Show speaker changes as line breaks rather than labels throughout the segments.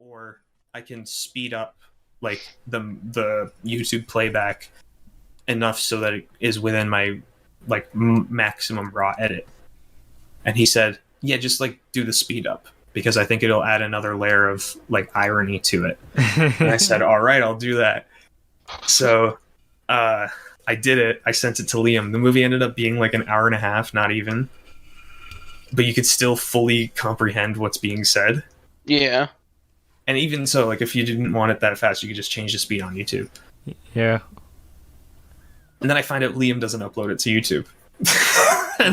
or I can speed up like the YouTube playback enough so that it is within my like maximum raw edit. And he said, yeah, just like do the speed up because I think it'll add another layer of like irony to it. And I said, all right, I'll do that. So I did it. I sent it to Liam. The movie ended up being like an hour and a half, not even. But you could still fully comprehend what's being said.
Yeah.
And even so, like if you didn't want it that fast, you could just change the speed on YouTube.
Yeah.
And then I find out Liam doesn't upload it to YouTube.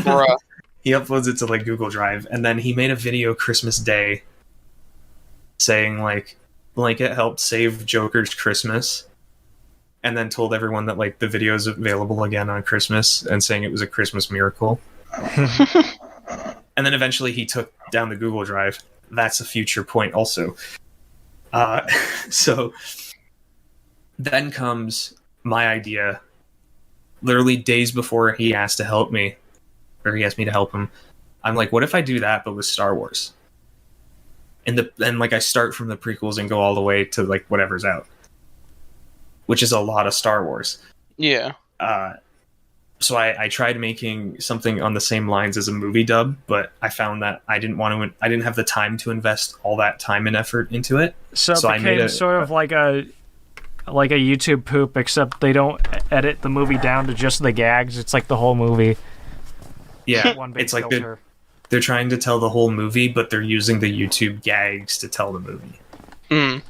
Bruh.
He uploads it to like Google Drive, and then he made a video Christmas Day saying like Lanket helped save Joker's Christmas, and then told everyone that like the video is available again on Christmas and saying it was a Christmas miracle. And then eventually he took down the Google Drive. That's a future point also. So then comes my idea. Literally days before he asked to help me, or he asked me to help him, I'm like, what if I do that but with Star Wars? And like I start from the prequels and go all the way to like whatever's out, which is a lot of Star Wars.
Yeah.
So I tried making something on the same lines as a movie dub, but I found that I didn't have the time to invest all that time and effort into it.
So it became
I made
sort of like a YouTube poop, except they don't edit the movie down to just the gags. It's like the whole movie.
Yeah,
One big
it's like
filter.
they're trying to tell the whole movie, but they're using the YouTube gags to tell the movie.
Mm.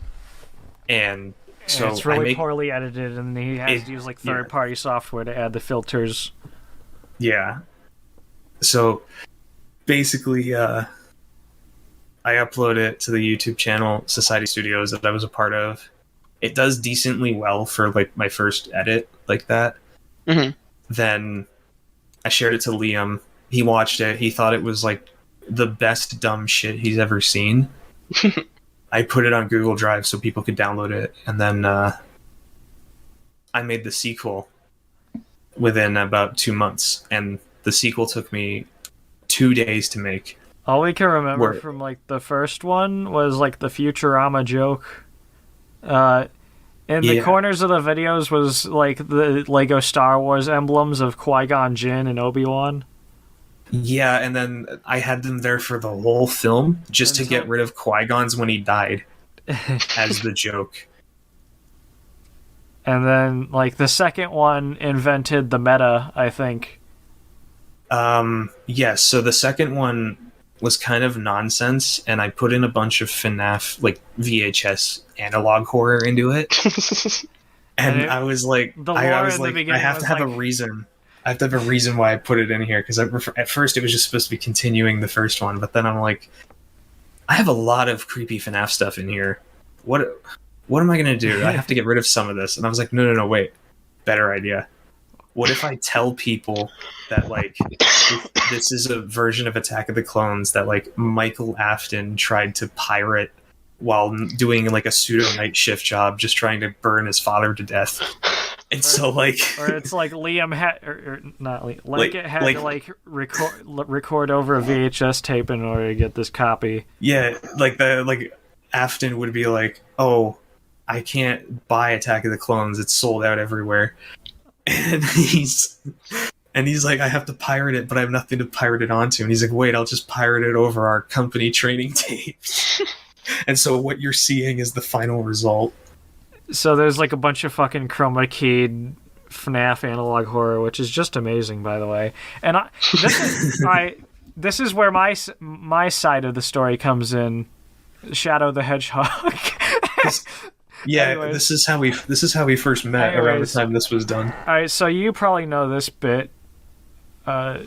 And so
it's really poorly edited, and he has to use like third-party software to add the filters.
Yeah. So basically, I upload it to the YouTube channel Society Studios that I was a part of. It does decently well for like my first edit like that.
Mm-hmm.
Then I shared it to Liam. He watched it. He thought it was like the best dumb shit he's ever seen. I put it on Google Drive so people could download it, and then I made the sequel within about 2 months, and the sequel took me 2 days to make.
All we can remember from like the first one was like the Futurama joke. In the corners of the videos was like the Lego Star Wars emblems of Qui-Gon Jinn and Obi-Wan.
Yeah, and then I had them there for the whole film just to get rid of Qui-Gon's when he died as the joke.
And then like the second one invented the meta, I think.
Yes, so the second one was kind of nonsense, and I put in a bunch of FNAF like VHS analog horror into it. And I was like, I have to have a reason. I have to have a reason why I put it in here, because at first it was just supposed to be continuing the first one, but then I'm like, I have a lot of creepy FNAF stuff in here. What am I gonna do? I have to get rid of some of this. And I was like, no, wait, better idea. What if I tell people that like this is a version of Attack of the Clones that like Michael Afton tried to pirate while doing like a pseudo night shift job, just trying to burn his father to death. And so like,
or it's like Liam had, or not Liam, Lanket had to like record over a VHS tape in order to get this copy.
Yeah, like Afton would be like, "Oh, I can't buy Attack of the Clones; it's sold out everywhere." And he's like, "I have to pirate it, but I have nothing to pirate it onto." And he's like, "Wait, I'll just pirate it over our company training tapes." And so what you're seeing is the final result.
So there's like a bunch of fucking chroma keyed FNAF analog horror, which is just amazing, by the way. And this is where my side of the story comes in. Shadow the Hedgehog.
Yeah,
Anyways.
this is how we first met. Around the time this was done.
All right, so you probably know this bit. All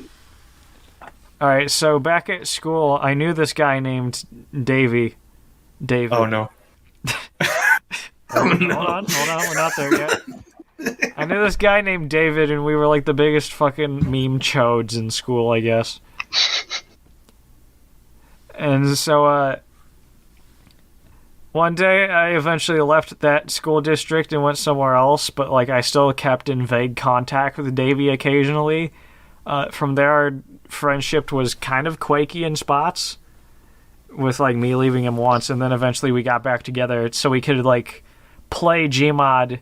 right, so back at school, I knew this guy named David.
Oh no.
Hold on, we're not there yet. I knew this guy named David, and we were like the biggest fucking meme chodes in school, I guess. And so, one day I eventually left that school district and went somewhere else, but like I still kept in vague contact with Davey occasionally. From there, our friendship was kind of quaky in spots. with like me leaving him once, and then eventually we got back together so we could like play Gmod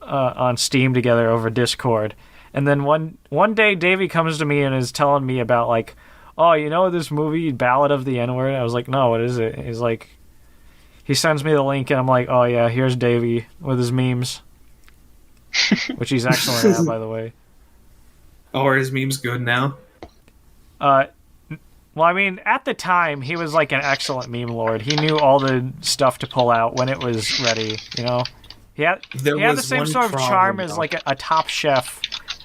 on Steam together over Discord. And then one day Davey comes to me and is telling me about like, oh, you know this movie Ballad of the N-Word? I was like, no, what is it? He's like, he sends me the link and I'm like, oh yeah, here's Davey with his memes, which he's excellent at, by the way.
Oh, are his memes good now?
Well, I mean, at the time, he was like an excellent meme lord. He knew all the stuff to pull out when it was ready, you know? He had the same sort of charm as like a top chef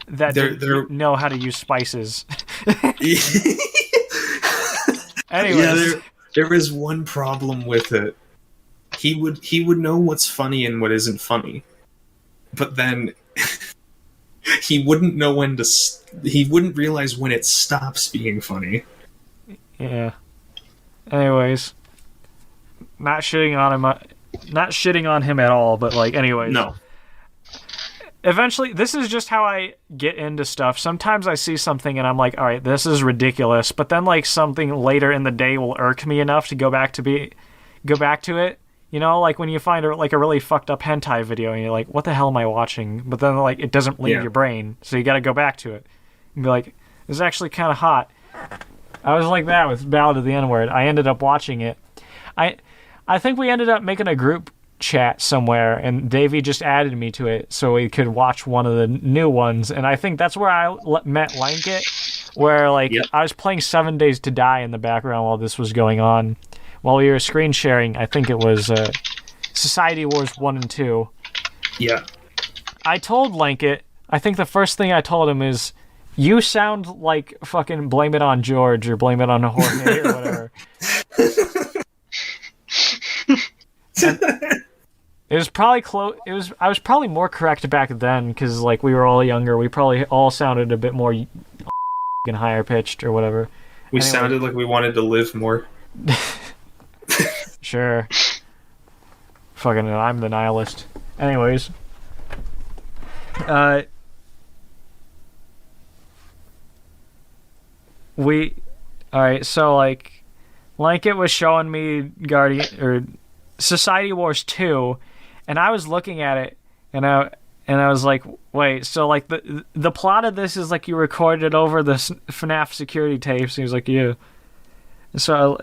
that didn't know how to use spices. Anyways.
Yeah, there is one problem with it. He would know what's funny and what isn't funny. But then he wouldn't know when to... he wouldn't realize when it stops being funny.
Yeah. Anyways. Not shitting on him at all, but like, anyways.
No.
Eventually, this is just how I get into stuff. Sometimes I see something and I'm like, all right, this is ridiculous. But then like something later in the day will irk me enough to go back to it. You know, like when you find like a really fucked up hentai video and you're like, what the hell am I watching? But then like it doesn't leave your brain, so you got to go back to it and be like, this is actually kind of hot. I was like that with Ballad of the N-Word. I ended up watching it. I think we ended up making a group chat somewhere, and Davey just added me to it so we could watch one of the new ones. And I think that's where I met Lanket, where like I was playing 7 Days to Die in the background while this was going on. While we were screen sharing, I think it was Society Wars 1 and 2.
Yeah.
I told Lanket, I think the first thing I told him is, you sound like fucking Blame It on George or Blame It on Jorge or whatever. It was probably close. I was probably more correct back then because like we were all younger. We probably all sounded a bit more higher pitched or whatever.
We sounded like we wanted to live more.
Sure. Fucking, I'm the nihilist. Anyways, all right. So like, Lanket was showing me Guardian or Society Wars 2, and I was looking at it, and I was like, wait, so like the plot of this is like you recorded it over the FNAF security tapes. And he was like, yeah. And so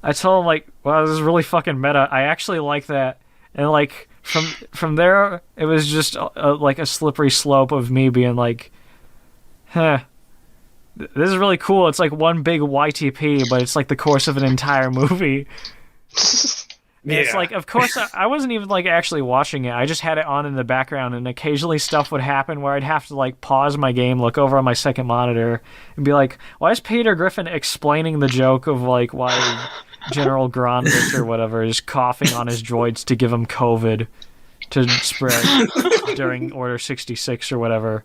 I told him like, wow, this is really fucking meta. I actually like that. And like from there, it was just like a slippery slope of me being like, huh, this is really cool. It's like one big YTP, but it's like the course of an entire movie. Yeah. It's like, of course, I wasn't even like actually watching it. I just had it on in the background, and occasionally stuff would happen where I'd have to like pause my game, look over on my second monitor, and be like, why is Peter Griffin explaining the joke of like why General Grandis or whatever is coughing on his droids to give him COVID to spread during Order 66 or whatever?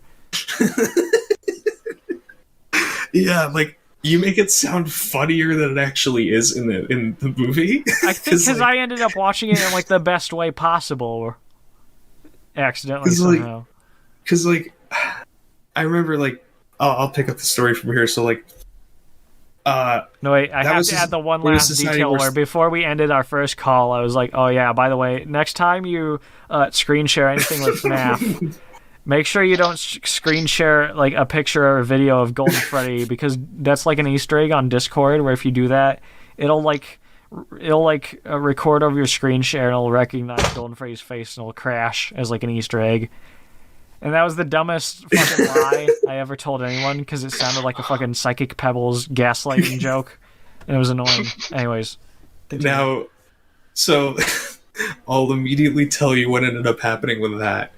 Yeah, like, you make it sound funnier than it actually is in the movie.
I think because like, I ended up watching it in like the best way possible, accidentally somehow.
Because like, I remember like, I'll pick up the story from here. So like,
no wait, I have to add the one last detail where before we ended our first call, I was like, oh yeah, by the way, next time you screen share anything with FNAF. Make sure you don't screen share like a picture or a video of Golden Freddy, because that's like an Easter egg on Discord where if you do that, it'll record over your screen share and it'll recognize Golden Freddy's face and it'll crash as like an Easter egg. And that was the dumbest fucking lie I ever told anyone because it sounded like a fucking Psychic Pebbles gaslighting joke, and it was annoying. Anyways, continue.
Now, so I'll immediately tell you what ended up happening with that.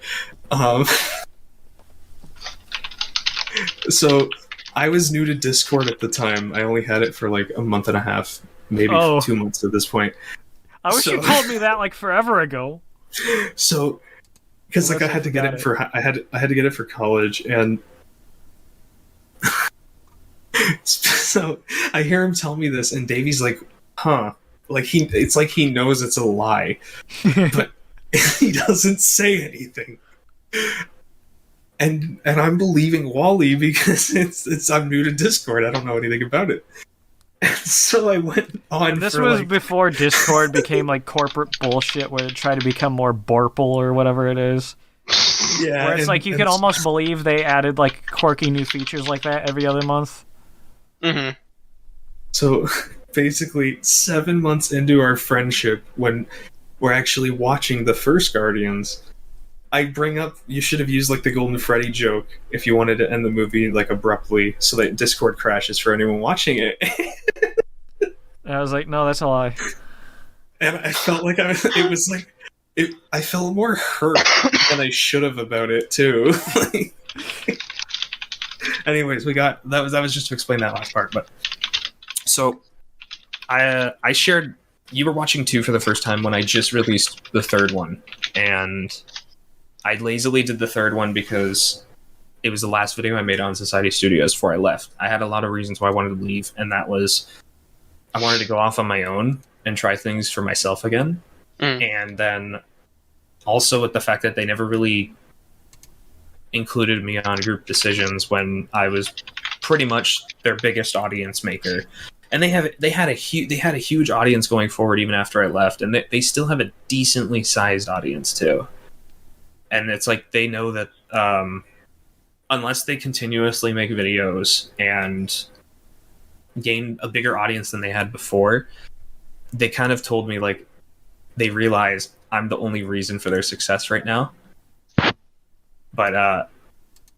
So I was new to Discord at the time. I only had it for like a month and a half, maybe 2 months at this point.
I wish you told me that like forever ago.
So, because like I had to get it for I had to get it for college, and so I hear him tell me this, and Davey's like, "Huh." Like it's like he knows it's a lie, but he doesn't say anything. And I'm believing Wolly because it's I'm new to Discord. I don't know anything about it. So I went on.
This was before Discord became like corporate bullshit, where it tried to become more Borple or whatever it is.
Yeah,
where it's like you can almost believe they added like quirky new features like that every other month.
Mm-hmm.
So basically, 7 months into our friendship, when we're actually watching the first Guardians, I bring up you should have used like the Golden Freddy joke if you wanted to end the movie like abruptly, so that Discord crashes for anyone watching it.
And I was like, no, that's a lie.
And I felt like I felt more hurt than I should have about it too. Anyways, that was just to explain that last part. But so I shared, you were watching 2 for the first time when I just released the third one, and I lazily did the third one because it was the last video I made on Society Studios before I left. I had a lot of reasons why I wanted to leave, and that was I wanted to go off on my own and try things for myself again. And then also with the fact that they never really included me on group decisions when I was pretty much their biggest audience maker. And they had a huge audience going forward even after I left, and they still have a decently sized audience too. And it's like they know that unless they continuously make videos and gain a bigger audience than they had before, they kind of told me like they realize I'm the only reason for their success right now. But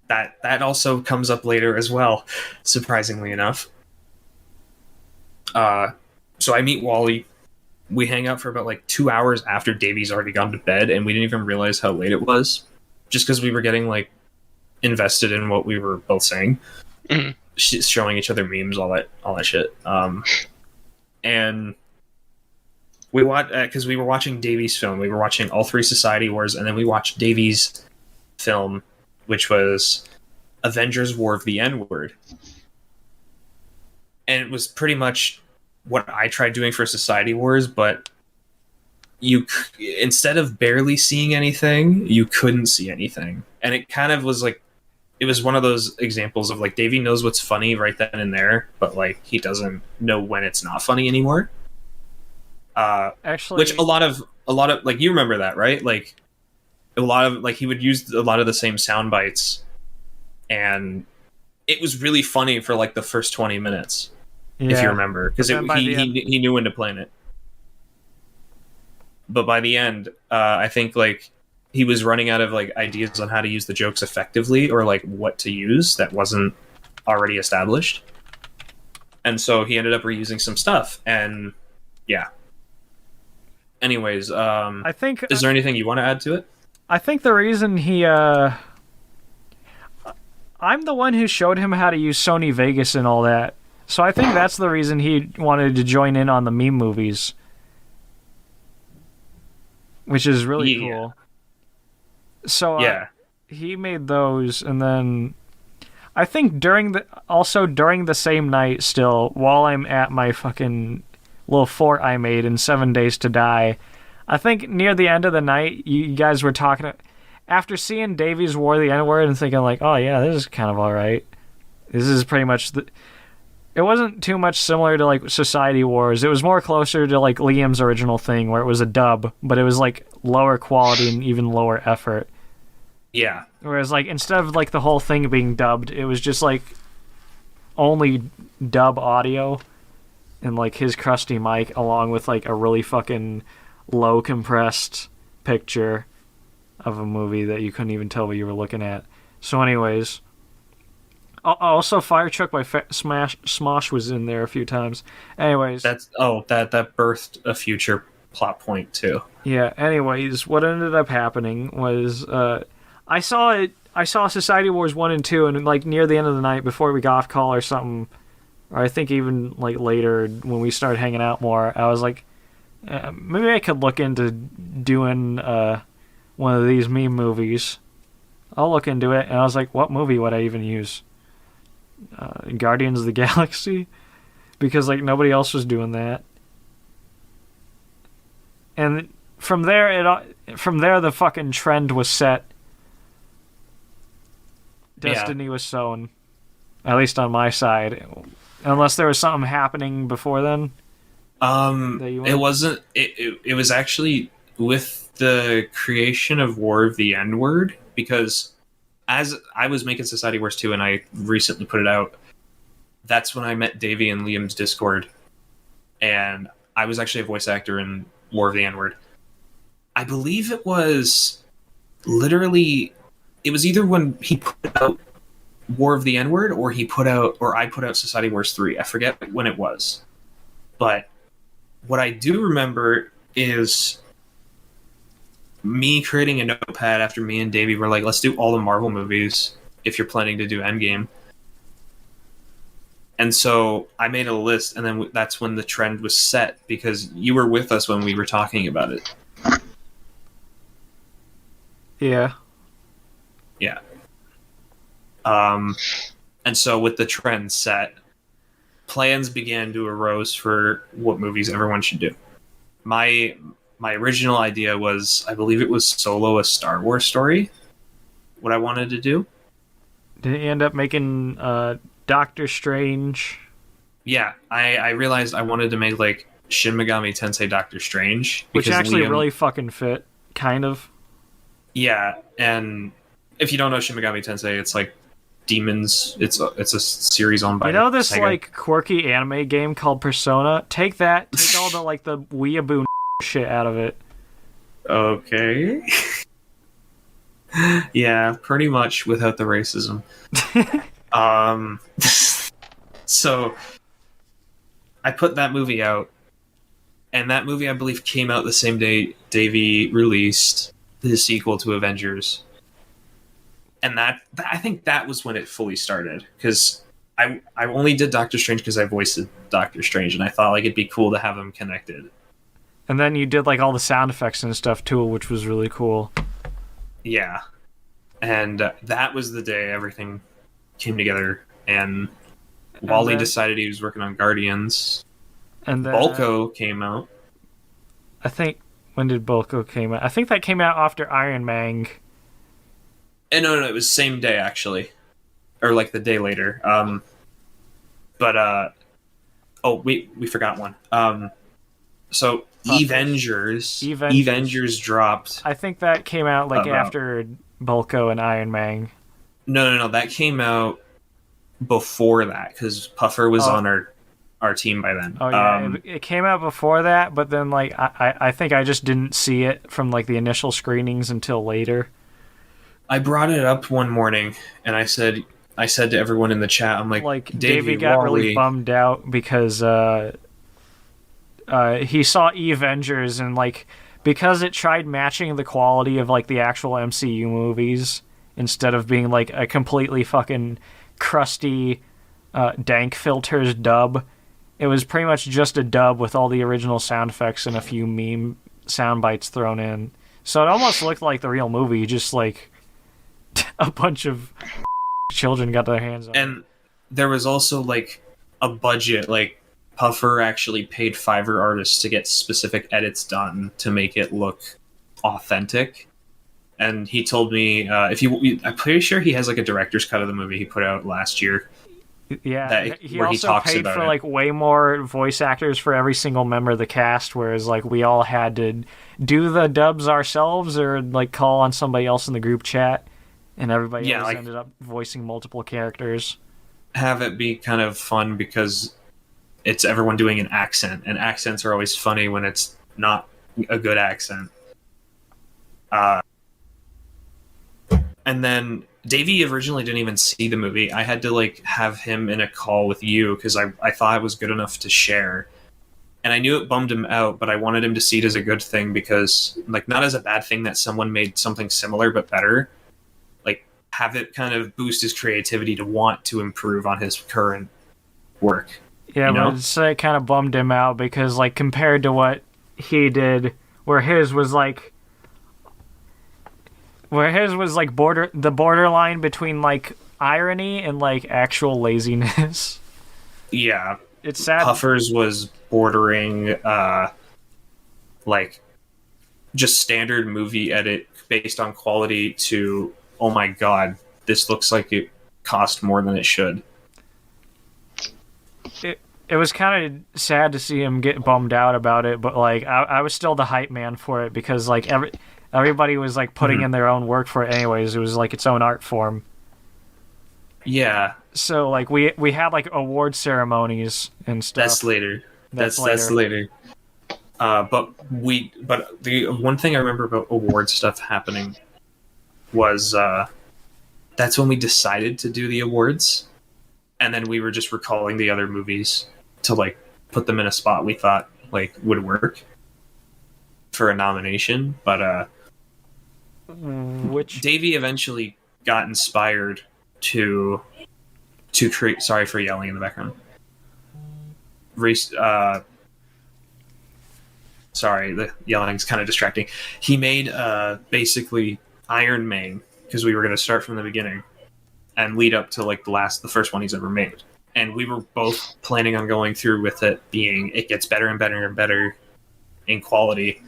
that also comes up later as well, surprisingly enough. So I meet Wolly. We hang out for about like 2 hours after Davey's already gone to bed, and we didn't even realize how late it was, just because we were getting like invested in what we were both saying, showing each other memes, all that shit. And we watched because we were watching Davey's film. We were watching all 3 Society Wars, and then we watched Davey's film, which was Avengers: War of the N-Word. And it was pretty much what I tried doing for Society Wars, but you instead of barely seeing anything, you couldn't see anything. And it kind of was like, it was one of those examples of like Davey knows what's funny right then and there, but like he doesn't know when it's not funny anymore.
Actually,
which a lot of like, you remember that, right? Like a lot of like he would use a lot of the same sound bites, and it was really funny for like the first 20 minutes. Yeah. If you remember, because he knew when to plan it. But by the end, I think like he was running out of like ideas on how to use the jokes effectively, or like what to use that wasn't already established. And so he ended up reusing some stuff, and yeah. Anyways,
I think
is there anything you want to add to it?
I think the reason he I'm the one who showed him how to use Sony Vegas and all that. So I think that's the reason he wanted to join in on the meme movies, which is really cool. So yeah, he made those, and then I think during the same night, still while I'm at my fucking little fort I made in 7 Days to Die, I think near the end of the night, you guys were talking after seeing Davies War the N-Word and thinking like, oh yeah, this is kind of all right. This is pretty much it wasn't too much similar to like Society Wars. It was more closer to like Liam's original thing, where it was a dub, but it was like lower quality and even lower effort.
Yeah.
Whereas like instead of like the whole thing being dubbed, it was just like only dub audio and like his crusty mic, along with like a really fucking low compressed picture of a movie that you couldn't even tell what you were looking at. So anyways, also Fire Truck by Smosh was in there a few times. Anyways,
that birthed a future plot point too.
Yeah, anyways, what ended up happening was I saw Society Wars 1 and 2, and like near the end of the night before we got off call or something, or I think even like later when we started hanging out more, I was like, maybe I could look into doing one of these meme movies. I'll look into it. And I was like, what movie would I even use? Guardians of the Galaxy? Because like nobody else was doing that. And from there the fucking trend was set. Destiny was sown, at least on my side. Unless there was something happening before then.
It wasn't. It was actually with the creation of War of the N-Word, because as I was making Society Wars 2 and I recently put it out, that's when I met Davey in Liam's Discord, and I was actually a voice actor in War of the N-Word. I believe it was literally, it was either when he put out War of the N-Word or I put out Society Wars 3. I forget when it was. But what I do remember is me creating a notepad after me and Davey were like, let's do all the Marvel movies if you're planning to do Endgame. And so I made a list, and then that's when the trend was set, because you were with us when we were talking about it.
Yeah.
Yeah. And so with the trend set, plans began to arose for what movies everyone should do. My original idea was, I believe it was Solo, a Star Wars story, what I wanted to do.
Did he end up making Doctor Strange?
Yeah, I realized I wanted to make like Shin Megami Tensei Doctor Strange,
which actually really fucking fit, kind of.
Yeah, and if you don't know Shin Megami Tensei, it's like demons. It's a series owned by
this Sega. Like quirky anime game called Persona. Take all the like the weeaboo shit out of it.
Okay. Yeah, pretty much without the racism. So I put that movie out, and that movie I believe came out the same day Davey released his sequel to Avengers. And that I think that was when it fully started, because I only did Doctor Strange because I voiced Doctor Strange, and I thought like it'd be cool to have them connected.
And then you did like all the sound effects and stuff too, which was really cool.
Yeah, and that was the day everything came together, and Wolly decided he was working on Guardians.
And then
Bulko came out.
I think, when did Bulko came out? I think that came out after Iron Man.
No, it was same day actually, or like the day later. We forgot one. So Avengers dropped.
I think that came out like after Bulko and Iron Man.
No, that came out before that, because Puffer was on our team by then.
Oh yeah, it came out before that, but then like I think I just didn't see it from like the initial screenings until later.
I brought it up one morning, and I said to everyone in the chat, I'm like
Davey got
Wolly,
really bummed out because he saw Avengers, and like because it tried matching the quality of like the actual MCU movies instead of being like a completely fucking crusty dank filters dub. It was pretty much just a dub with all the original sound effects and a few meme sound bites thrown in. So it almost looked like the real movie, just like a bunch of children got their hands on it.
And there was also like a budget, like Puffer actually paid Fiverr artists to get specific edits done to make it look authentic. And he told me, I'm pretty sure he has like a director's cut of the movie he put out last year.
Yeah, he also paid for like way more voice actors for every single member of the cast, whereas like we all had to do the dubs ourselves or like call on somebody else in the group chat, and everybody else ended up voicing multiple characters.
Have it be kind of fun because it's everyone doing an accent, and accents are always funny when it's not a good accent. And then Davey originally didn't even see the movie. I had to like have him in a call with you because I thought I was good enough to share. And I knew it bummed him out, but I wanted him to see it as a good thing, because like not as a bad thing that someone made something similar but better. Like have it kind of boost his creativity to want to improve on his current work.
Yeah, but it kind of bummed him out because like compared to what he did, where his was like the borderline between like irony and like actual laziness.
Yeah.
It's sad.
Puffer's was bordering like just standard movie edit based on quality to, oh my god, this looks like it cost more than it should.
it was kind of sad to see him get bummed out about it, but like I was still the hype man for it because like everybody was like putting in their own work for it anyways. It was like its own art form.
Yeah.
So like we had like award ceremonies and stuff.
That's later. That's later. But the one thing I remember about award stuff happening was that's when we decided to do the awards, and then we were just recalling the other movies to like put them in a spot we thought like would work for a nomination. But Davey eventually got inspired to create. Sorry for yelling in the background. Sorry, the yelling's kind of distracting. He made basically Iron Man because we were going to start from the beginning and lead up to like the first one he's ever made. And we were both planning on going through with it being it gets better and better and better in quality,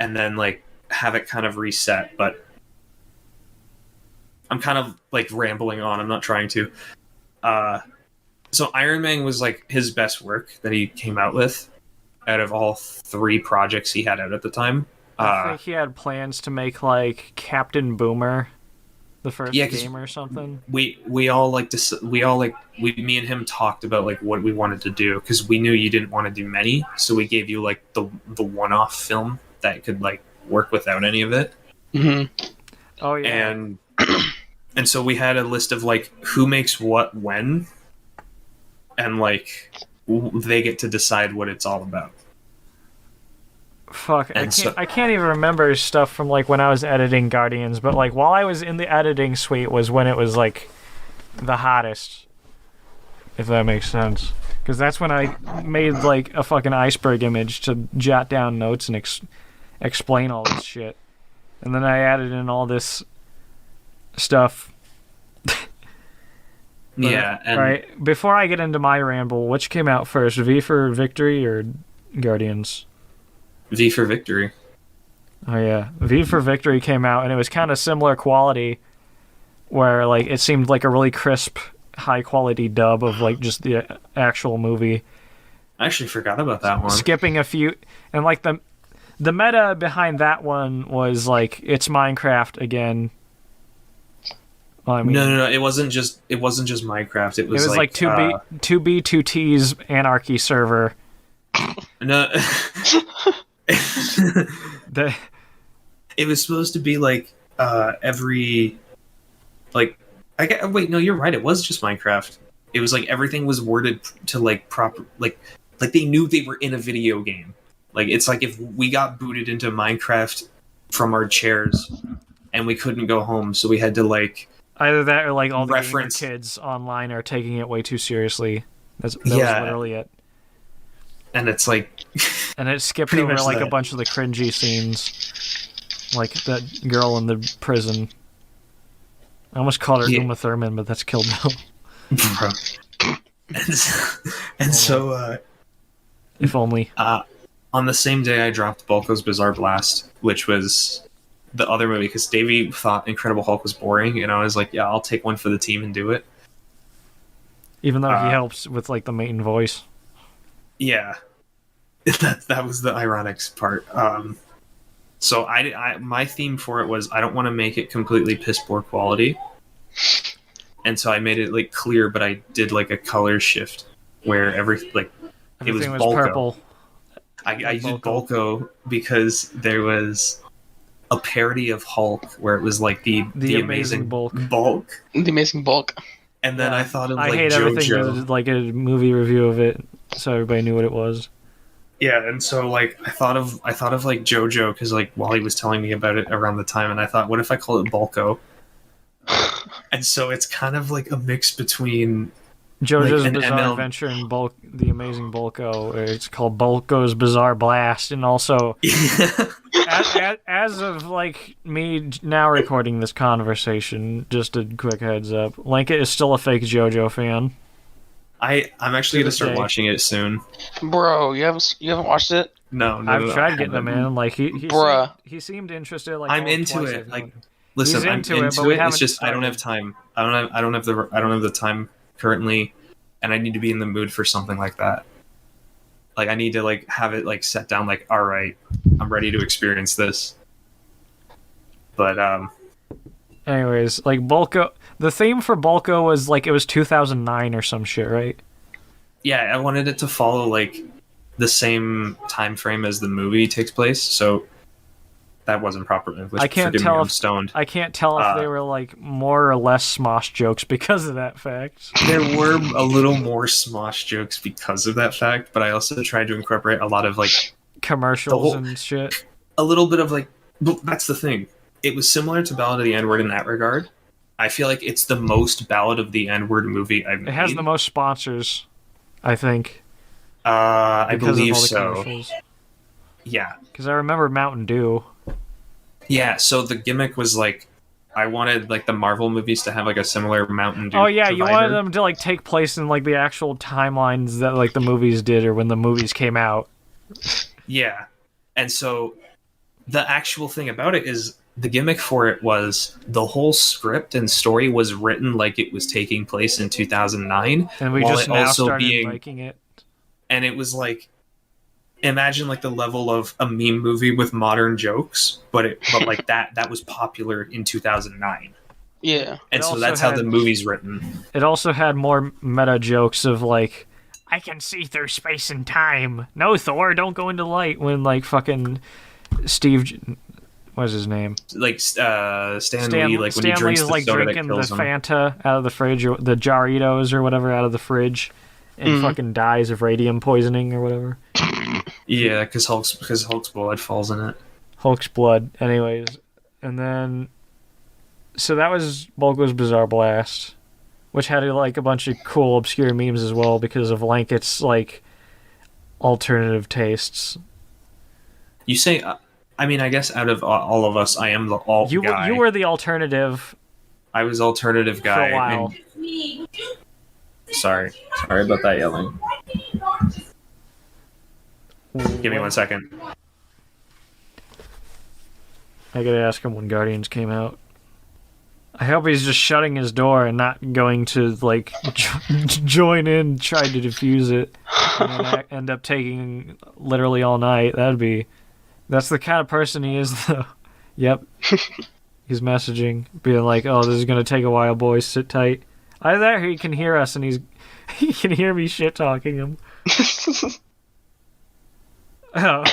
and then like have it kind of reset. But I'm kind of like rambling on. I'm not trying to. So Iron Man was like his best work that he came out with out of all 3 projects he had out at the time.
I think he had plans to make like Captain Boomer, the first game or something.
Me and him talked about like what we wanted to do because we knew you didn't want to do many, so we gave you like the one-off film that could like work without any of it.
Mm-hmm.
Oh yeah.
And so we had a list of like who makes what when, and like they get to decide what it's all about.
Fuck, I can't even remember stuff from like when I was editing Guardians, but like while I was in the editing suite was when it was like the hottest, if that makes sense. Because that's when I made like a fucking iceberg image to jot down notes and explain all this shit, and then I added in all this stuff.
Yeah. And
all right, before I get into my ramble, which came out first, V for Victory or Guardians?
V for Victory.
Oh yeah, V for Victory came out, and it was kind of similar quality, where like it seemed like a really crisp, high quality dub of like just the actual movie.
I actually forgot about that one.
Skipping a few, and like the meta behind that one was like it's Minecraft again. Well, I mean,
no, it wasn't just Minecraft. It was
like 2B2T's Anarchy server.
No. It was supposed to be like every like wait, no, you're right, it was just Minecraft. It was like everything was worded to like proper like they knew they were in a video game. Like it's like if we got booted into Minecraft from our chairs and we couldn't go home, so we had to like
either that or like all the gamer kids online are taking it way too seriously. That was literally it.
And it's like...
and it skipped over like a bunch of the cringy scenes. Like that girl in the prison. I almost called her Uma Thurman, but that's Kill Bill.
So
if only.
On the same day I dropped Bulko's Bizarre Blast, which was the other movie, because Davey thought Incredible Hulk was boring, and I was like, yeah, I'll take one for the team and do it.
Even though he helps with like the main voice.
Yeah, that was the ironic part. So my theme for it was I don't want to make it completely piss poor quality, and so I made it like clear, but I did like a color shift where everything was Bulko.
Purple.
I used Bulko because there was a parody of Hulk where it was like the amazing Bulk.
The Amazing Bulk.
And then I thought of
I
like
hate
JoJo.
Everything like a movie review of it, so everybody knew what it was.
Yeah, and so like I thought of like JoJo because like Wally was telling me about it around the time, and I thought, what if I call it Bulko? And so it's kind of like a mix between
JoJo's Bizarre Adventure and The Amazing Bulko. It's called Bulko's Bizarre Blast, and also as of like me now recording this conversation, just a quick heads up, Lanket is still a fake JoJo fan.
I'm actually gonna start watching it soon.
Bro, you haven't watched it?
No,
I've tried getting him in. Like he seemed interested. Like
I'm into it. Like, listen, I'm into it. It's just I don't have time. I don't have the time currently. and I need to be in the mood for something like that. Like I need to like have it like set down. Like, all right, I'm ready to experience this. But
anyways, like Bulko, the theme for Bulko was like it was 2009 or some shit, right?
Yeah, I wanted it to follow like the same time frame as the movie takes place, so that wasn't proper English.
I can't tell
I'm stoned.
I can't tell if they were like more or less Smosh jokes because of that fact.
There were a little more Smosh jokes because of that fact, but I also tried to incorporate a lot of like
commercials and shit.
A little bit of like, that's the thing. It was similar to Ballad of the N-Word in that regard. I feel like it's the most Ballad of the N-Word movie I've made.
It has the most sponsors, I think.
I believe so. Yeah.
Because I remember Mountain Dew.
Yeah, so the gimmick was like, I wanted like the Marvel movies to have like a similar Mountain Dew.
Oh yeah,
provider.
You wanted them to like take place in like the actual timelines that like the movies did or when the movies came out.
Yeah. And so the actual thing about it is the gimmick for it was the whole script and story was written like it was taking place in 2009.
And we just now started liking it.
And it was like, imagine like the level of a meme movie with modern jokes, but like that was popular in 2009.
Yeah.
And so that's how the movie's written.
It also had more meta jokes of like, I can see through space and time. No, Thor, don't go into light. When like fucking Steve, what's his name?
Like Stan Lee, like when he drinks the
like
soda
drinking
that kills
the
him.
Fanta out of the fridge, or the Jarritos or whatever out of the fridge, and fucking dies of radium poisoning or whatever.
Yeah, because Hulk's blood falls in it.
Hulk's blood, anyways, and then so that was Bulko's Bizarre Blast, which had like a bunch of cool obscure memes as well because of Lanket's like alternative tastes.
You say, I mean, I guess out of all of us, I am the alt guy.
You were the alternative.
I was alternative guy.
For a while.
Sorry about that yelling. Give me 1 second.
I gotta ask him when Guardians came out. I hope he's just shutting his door and not going to like join in, try to defuse it, and then end up taking literally all night. That's the kind of person he is, though. Yep. He's messaging, being like, "Oh, this is gonna take a while, boys. Sit tight." Either he can hear us, and he can hear me shit talking him. Oh.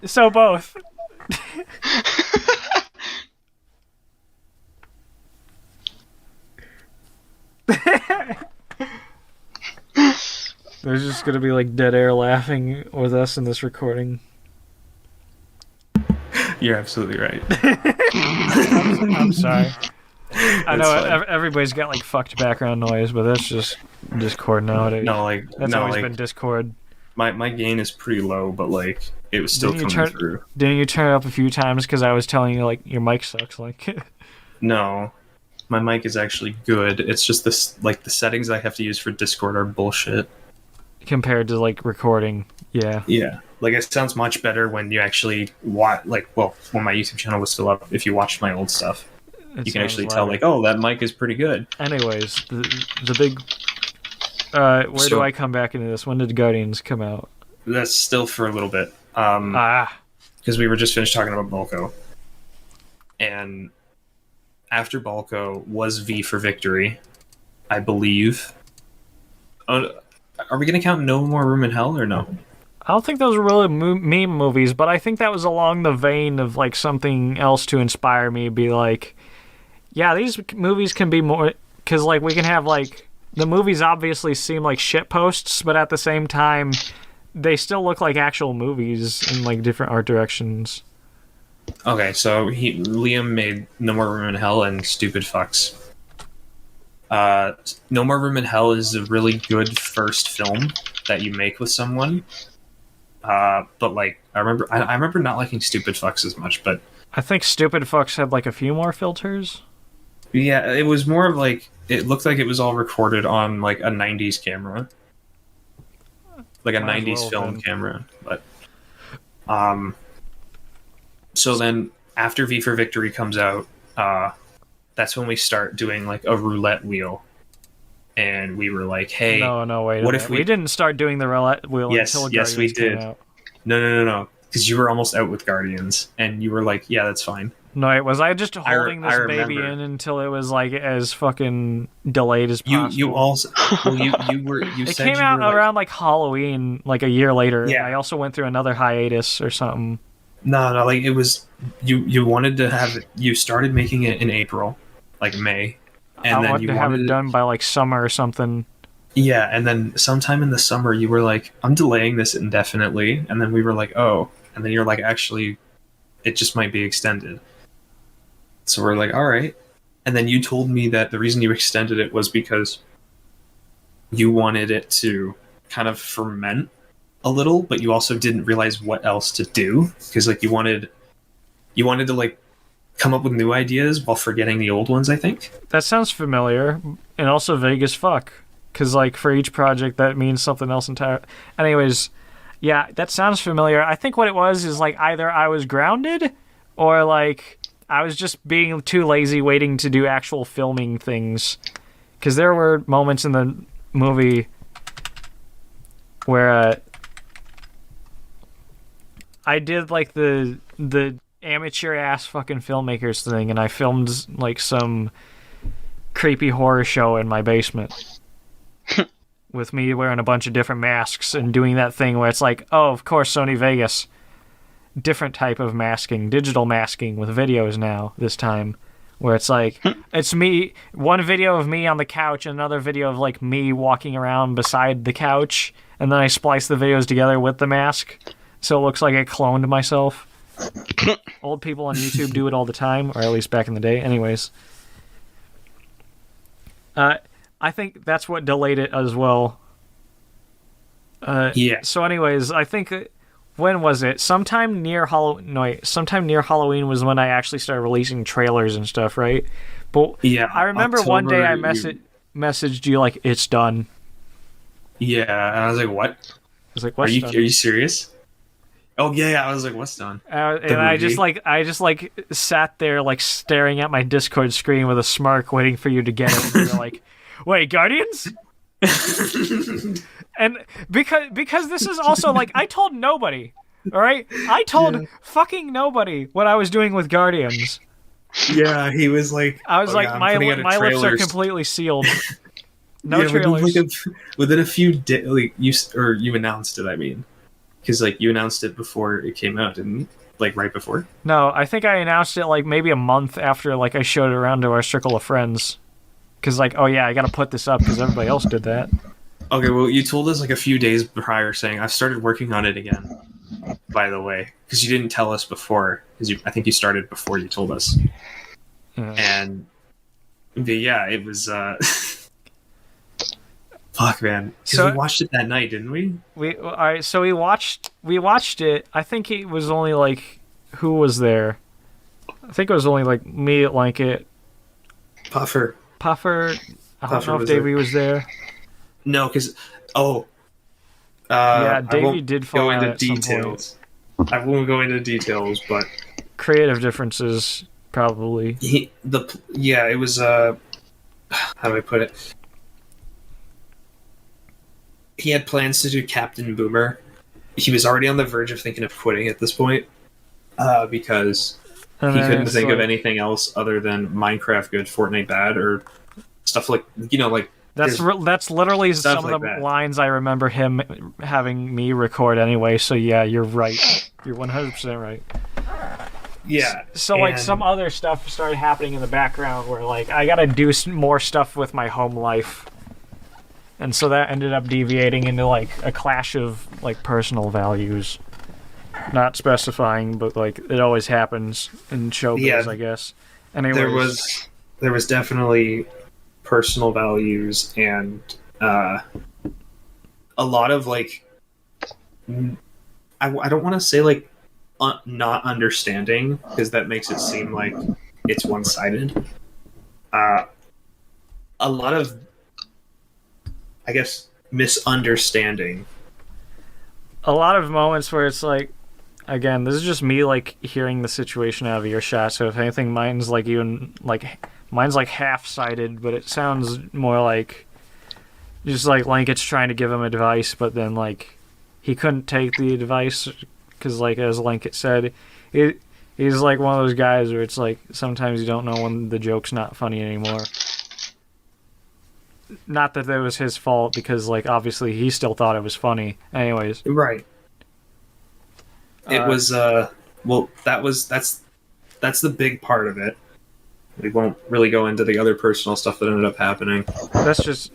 So both. There's just gonna be like dead air laughing with us in this recording.
You're absolutely right.
I'm sorry. I know everybody's got like fucked background noise, but that's just Discord nowadays.
No, like
that's always been Discord.
My gain is pretty low, but like it was still coming through.
Didn't you turn it up a few times because I was telling you like your mic sucks? Like,
no, my mic is actually good. It's just this like the settings I have to use for Discord are bullshit
compared to like recording. Yeah.
Yeah. Like it sounds much better when you actually watch. Like, well, when my YouTube channel was still up, if you watched my old stuff, you can actually tell like, oh, that mic is pretty good.
Anyways, the big. Where do I come back into this? When did Guardians come out?
That's still for a little bit. Because we were just finished talking about Bulko. And after Bulko was V for Victory, I believe. Are we going to count No More Room in Hell or no?
I don't think those were really meme movies, but I think that was along the vein of like something else to inspire me. Be like, yeah, these movies can be more... Because like we can have like... The movies obviously seem like shit posts, but at the same time, they still look like actual movies in like different art directions.
Okay, so Liam made No More Room in Hell and Stupid Fucks. No More Room in Hell is a really good first film that you make with someone. But like I remember not liking Stupid Fucks as much, but
I think Stupid Fucks had like a few more filters.
Yeah, it was more of like it looked like it was all recorded on like a 90s camera. Like a 90s film camera, but so then after V for Victory comes out, that's when we start doing like a roulette wheel. And we were like, hey,
no, wait.
What if
we didn't start doing the roulette wheel until Guardians
we did.
came out.
No. Because you were almost out with Guardians, and you were like, yeah, that's fine.
No, was I just holding this baby in until it was like as fucking delayed as possible?
You also, well, you were. You
it
said
came out around like Halloween, like a year later.
Yeah.
I also went through another hiatus or something.
No, like it was. You wanted to have it. You started making it in April, like May, and
I
then
wanted to have it done by like summer or something.
Yeah, and then sometime in the summer, you were like, I'm delaying this indefinitely, and then we were like, oh, and then you're like, actually, it just might be extended. So we're like, all right. And then you told me that the reason you extended it was because you wanted it to kind of ferment a little, but you also didn't realize what else to do. Because like you wanted to like come up with new ideas while forgetting the old ones, I think.
That sounds familiar. And also vague as fuck. Because like for each project that means something else entirely. Anyways, yeah, that sounds familiar. I think what it was is like either I was grounded or like I was just being too lazy waiting to do actual filming things. Because there were moments in the movie where I did like the amateur ass fucking filmmakers thing, and I filmed like some creepy horror show in my basement with me wearing a bunch of different masks and doing that thing where it's like, oh, of course, Sony Vegas. Different type of masking, digital masking with videos now this time, where it's like it's me, one video of me on the couch and another video of like me walking around beside the couch, and then I splice the videos together with the mask so it looks like I cloned myself. Old people on YouTube do it all the time, or at least back in the day. Anyways, I think that's what delayed it as well.
Yeah.
So anyways, I think when was it? Sometime near Halloween was when I actually started releasing trailers and stuff, right? But
yeah,
I remember
October,
one day I messaged you like, it's done.
Yeah, and I was like, what?
I was like, what's done?
Are you serious? Oh yeah, I was like, what's done?
And I just like sat there like staring at my Discord screen with a smirk, waiting for you to get it. And you're like, wait, Guardians? And because this is also like, I told nobody, all right? I told fucking nobody what I was doing with Guardians.
Yeah, he was like,
I was like, my lips are completely sealed. No trailers.
Within a few days, like, you announced it. I mean, because like you announced it before it came out, didn't like right before?
No, I think I announced it like maybe a month after like I showed it around to our circle of friends. Because like, oh yeah, I got to put this up because everybody else did that.
Okay, well, you told us like a few days prior saying, I've started working on it again, by the way. Because you didn't tell us before. Because I think you started before you told us. And, but yeah, it was, fuck, man. Because we watched it that night, didn't we?
All right, so we watched it. I think it was only like, who was there? I think it was only like me at Lanket.
Puffer.
I don't know if Davey was there.
No, because
yeah, Davey did fall out at
details.
Some point.
I won't go into details, but
creative differences probably.
It was how do I put it? He had plans to do Captain Boomer. He was already on the verge of thinking of quitting at this point because he couldn't think of anything else other than Minecraft good, Fortnite bad, or stuff like like.
That's literally some of the lines I remember him having me record anyway. So yeah, you're right. You're 100% right.
Yeah.
So like some other stuff started happening in the background where like I gotta do more stuff with my home life, and so that ended up deviating into like a clash of like personal values. Not specifying, but like it always happens in showbiz, I guess. Anyways,
there was definitely personal values and a lot of like I don't want to say like not understanding because that makes it seem like it's one-sided. A lot of, I guess, misunderstanding.
A lot of moments where it's like, again, this is just me like hearing the situation out of earshot. So if anything, mine's like even like Mine's like half-sided, but it sounds more like just like Lanket's trying to give him advice, but then like he couldn't take the advice because, like, as Lanket said, he's like one of those guys where it's like sometimes you don't know when the joke's not funny anymore. Not that was his fault, because like obviously he still thought it was funny. Anyways,
right. It was well, that's the big part of it. We won't really go into the other personal stuff that ended up happening.
That's just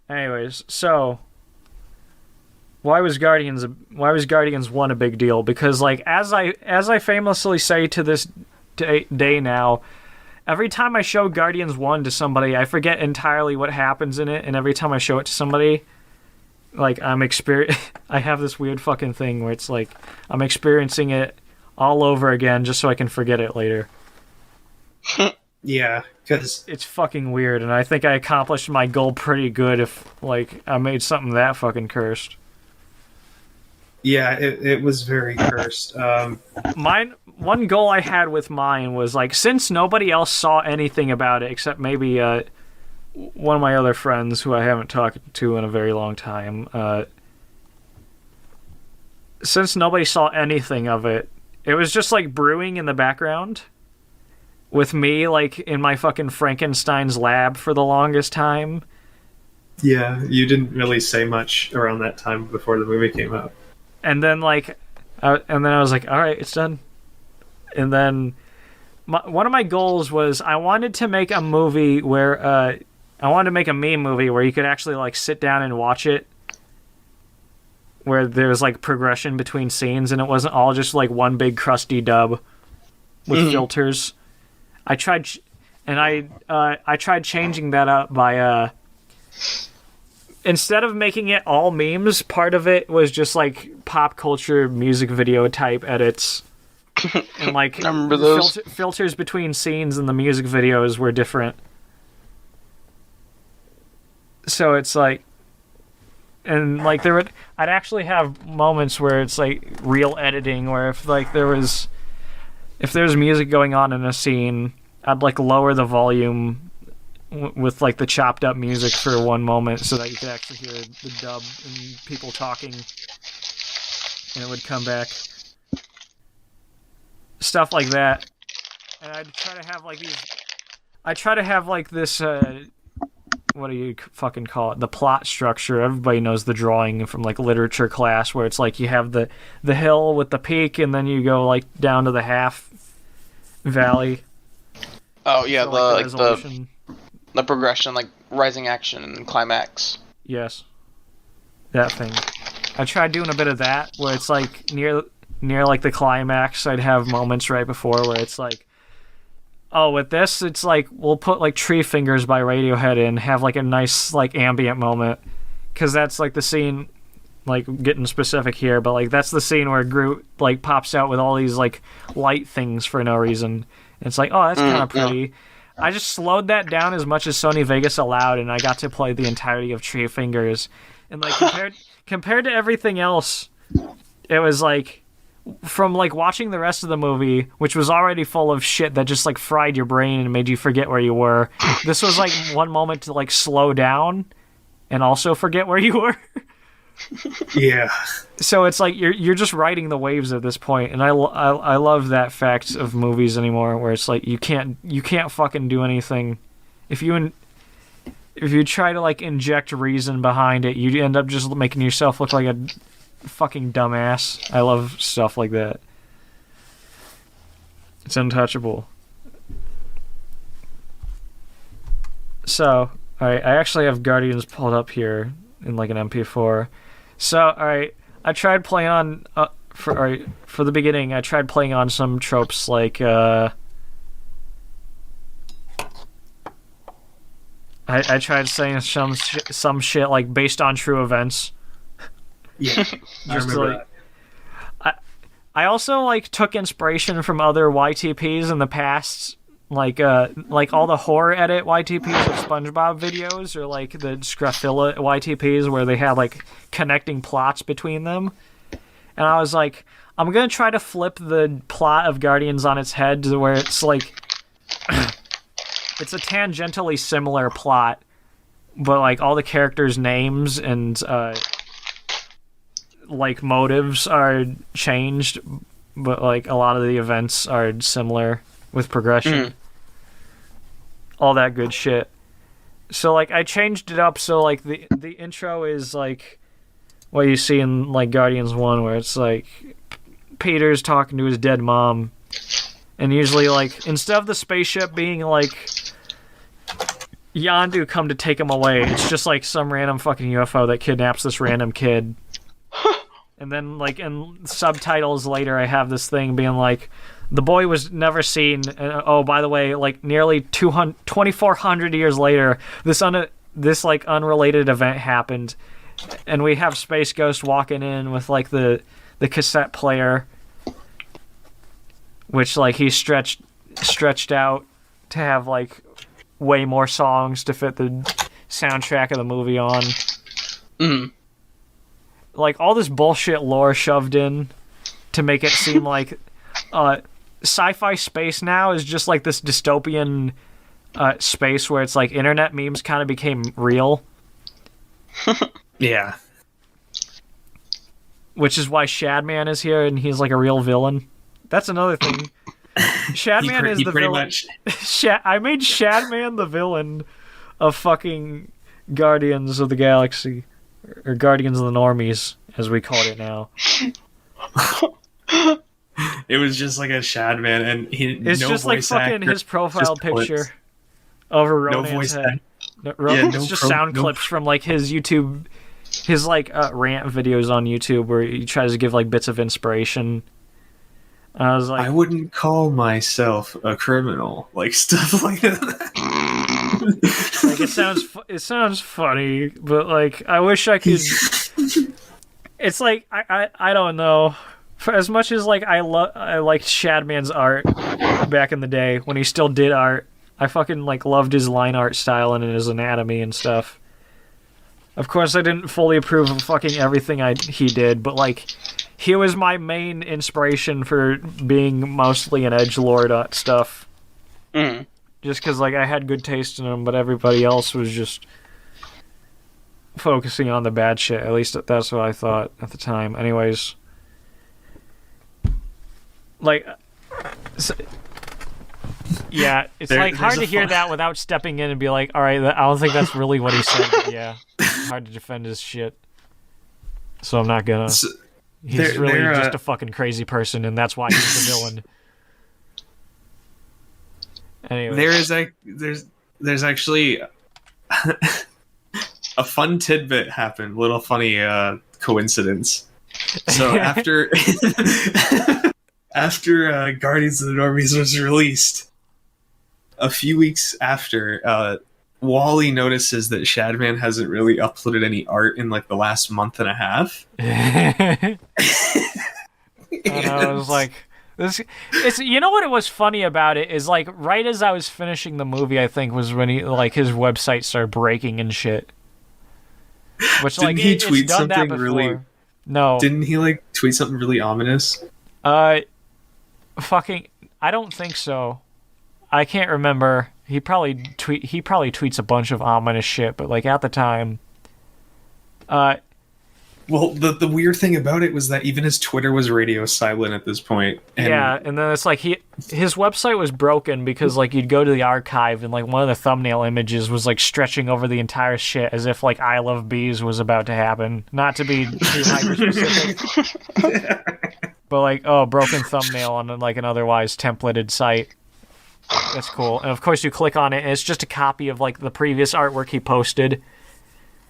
anyways, so why was Guardians 1 a big deal? Because like as I famously say to this day now, every time I show Guardians 1 to somebody, I forget entirely what happens in it, and every time I show it to somebody, like I have this weird fucking thing where it's like I'm experiencing it all over again just so I can forget it later.
Yeah, because
it's fucking weird, and I think I accomplished my goal pretty good if like I made something that fucking cursed.
Yeah, it was very cursed.
One goal I had with mine was like, since nobody else saw anything about it except maybe one of my other friends who I haven't talked to in a very long time. Since nobody saw anything of it, it was just like brewing in the background with me like in my fucking Frankenstein's lab for the longest time.
Yeah, you didn't really say much around that time before the movie came out.
And then like, and then I was like, all right, it's done. And then one of my goals was I wanted to make a movie where I wanted to make a meme movie where you could actually like sit down and watch it, where there's like progression between scenes and it wasn't all just like one big crusty dub with filters. I tried changing that up by instead of making it all memes, part of it was just like pop culture music video type edits. And like
remember those?
Filters between scenes in the music videos were different. So it's like, and like I'd actually have moments where it's like real editing, where if there's music going on in a scene, I'd like lower the volume with like the chopped up music for one moment so that you could actually hear the dub and people talking, and it would come back. Stuff like that. And I'd try to have like this what do you fucking call it? The plot structure. Everybody knows the drawing from like literature class, where it's like you have the hill with the peak, and then you go like down to the half valley.
Oh yeah,
so, like,
the progression, like rising action and climax.
Yes, that thing. I tried doing a bit of that, where it's like near like the climax, I'd have moments right before where it's like, oh, with this, it's like we'll put like Tree Fingers by Radiohead in, have like a nice like ambient moment, because that's like the scene, like getting specific here, but like that's the scene where Groot like pops out with all these like light things for no reason. And it's like, oh, that's kind of pretty. Yeah. I just slowed that down as much as Sony Vegas allowed, and I got to play the entirety of Tree Fingers. And like compared to everything else, it was like, from like watching the rest of the movie, which was already full of shit that just like fried your brain and made you forget where you were, this was like one moment to like slow down and also forget where you were.
Yeah. So
it's like you're just riding the waves at this point, and I love that fact of movies anymore, where it's like you can't fucking do anything if you try to like inject reason behind it, you end up just making yourself look like a fucking dumbass. I love stuff like that. It's untouchable. So, alright, I actually have Guardians pulled up here in like an MP4. So, alright, I tried playing on for the beginning, I tried playing on some tropes like I tried saying some shit like based on true events.
Yeah, I remember that.
I also like took inspiration from other YTPs in the past, like all the horror edit YTPs of SpongeBob videos, or like the Scruffilla YTPs where they have like connecting plots between them. And I was like, I'm gonna try to flip the plot of Guardians on its head to where it's like it's a tangentially similar plot, but like all the characters' names and like motives are changed, but like a lot of the events are similar with progression. All that good shit. So like I changed it up so like the intro is like what you see in like Guardians 1, where it's like Peter's talking to his dead mom, and usually like instead of the spaceship being like Yondu come to take him away, it's just like some random fucking UFO that kidnaps this random kid. And then like in subtitles later I have this thing being like, the boy was never seen. Oh, by the way, like nearly 2,400 years later, this like unrelated event happened, and we have Space Ghost walking in with like the cassette player, which like he stretched out to have like way more songs to fit the soundtrack of the movie on. Like all this bullshit lore shoved in to make it seem like sci-fi space now is just like this dystopian space where it's like internet memes kind of became real.
Yeah.
Which is why Shadman is here and he's like a real villain. That's another thing. Shadman is the villain. Much... I made Shadman the villain of fucking Guardians of the Galaxy. Or Guardians of the Normies, as we called it now.
It was just like a Shadman, and
it's just like fucking his profile picture over Ronan's head. It's just sound clips from like his YouTube, his like rant videos on YouTube where he tries to give like bits of inspiration. I was like,
I wouldn't call myself a criminal, like stuff like that.
Like it sounds funny, but like I wish I could. It's like I don't know. For as much as like I liked Shadman's art back in the day when he still did art, I fucking like loved his line art style and his anatomy and stuff. Of course, I didn't fully approve of fucking everything he did, but like he was my main inspiration for being mostly an edgelord stuff. Just because like I had good taste in him, but everybody else was just focusing on the bad shit. At least that's what I thought at the time. Anyways. Like, yeah, it's like hard to hear that without stepping in and be like, all right, I don't think that's really what he said. But yeah, it's hard to defend his shit. So I'm not gonna. He's really just a fucking crazy person, and that's why he's the villain. Anyway,
there's actually a fun tidbit happened. Little funny coincidence. So after Guardians of the Normies was released, a few weeks after, Wolly notices that Shadman hasn't really uploaded any art in like the last month and a half.
And I was like, it's you know what it was funny about it is like right as I was finishing the movie, I think was when he like his website started breaking and shit. Which
didn't he tweet something really?
No.
Didn't he like tweet something really ominous?
Fucking, I don't think so. I can't remember. He probably tweets a bunch of ominous shit, but like at the time,
well, the weird thing about it was that even his Twitter was radio silent at this point. And
yeah, and then it's like his website was broken because like you'd go to the archive and like one of the thumbnail images was like stretching over the entire shit as if like I Love Bees was about to happen. Not to be too hyper specific. But like, oh, broken thumbnail on like an otherwise templated site. That's cool. And of course you click on it and it's just a copy of like the previous artwork he posted.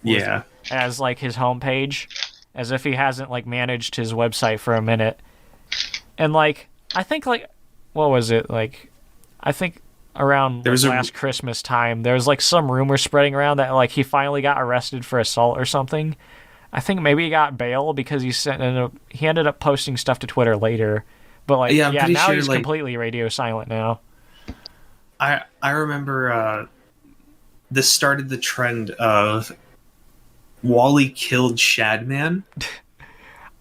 Yeah.
As like his homepage. As if he hasn't like managed his website for a minute. And like, I think like, what was it? Like, I think around last Christmas time, there was like some rumor spreading around that like he finally got arrested for assault or something. I think maybe he got bail because he ended up posting stuff to Twitter later. But like, yeah now sure, he's like, completely radio silent now.
I remember this started the trend of Wolly killed Shadman.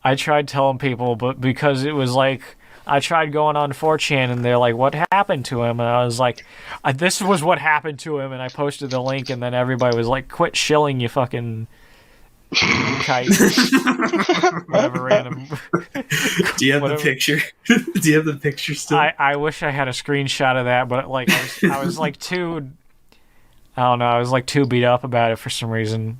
I tried telling people, but because it was like I tried going on 4chan, and they're like, what happened to him? And I was like, this was what happened to him, and I posted the link, and then everybody was like, quit shilling, you fucking kite. Whatever random.
Do you have the picture? Do you have the picture still?
I wish I had a screenshot of that, but like I was like too, I don't know, I was like too beat up about it for some reason.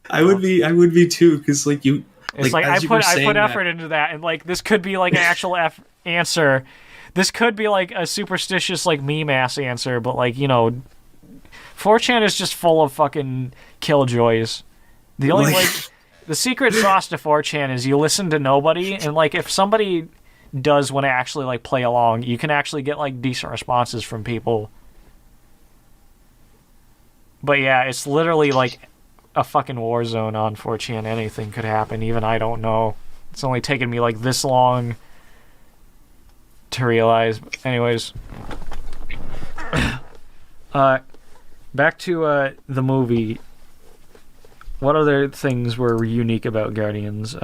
I would be too, because like you.
It's like I put effort into that, and like this could be like an actual answer. This could be like a superstitious like meme ass answer, but like 4chan is just full of fucking killjoys. The only the secret sauce to 4chan is you listen to nobody, and like if somebody does want to actually like play along, you can actually get like decent responses from people. But yeah, it's literally like a fucking war zone on 4chan. Anything could happen. Even I don't know. It's only taken me like this long to realize. Anyways, back to the movie. What other things were unique about Guardians?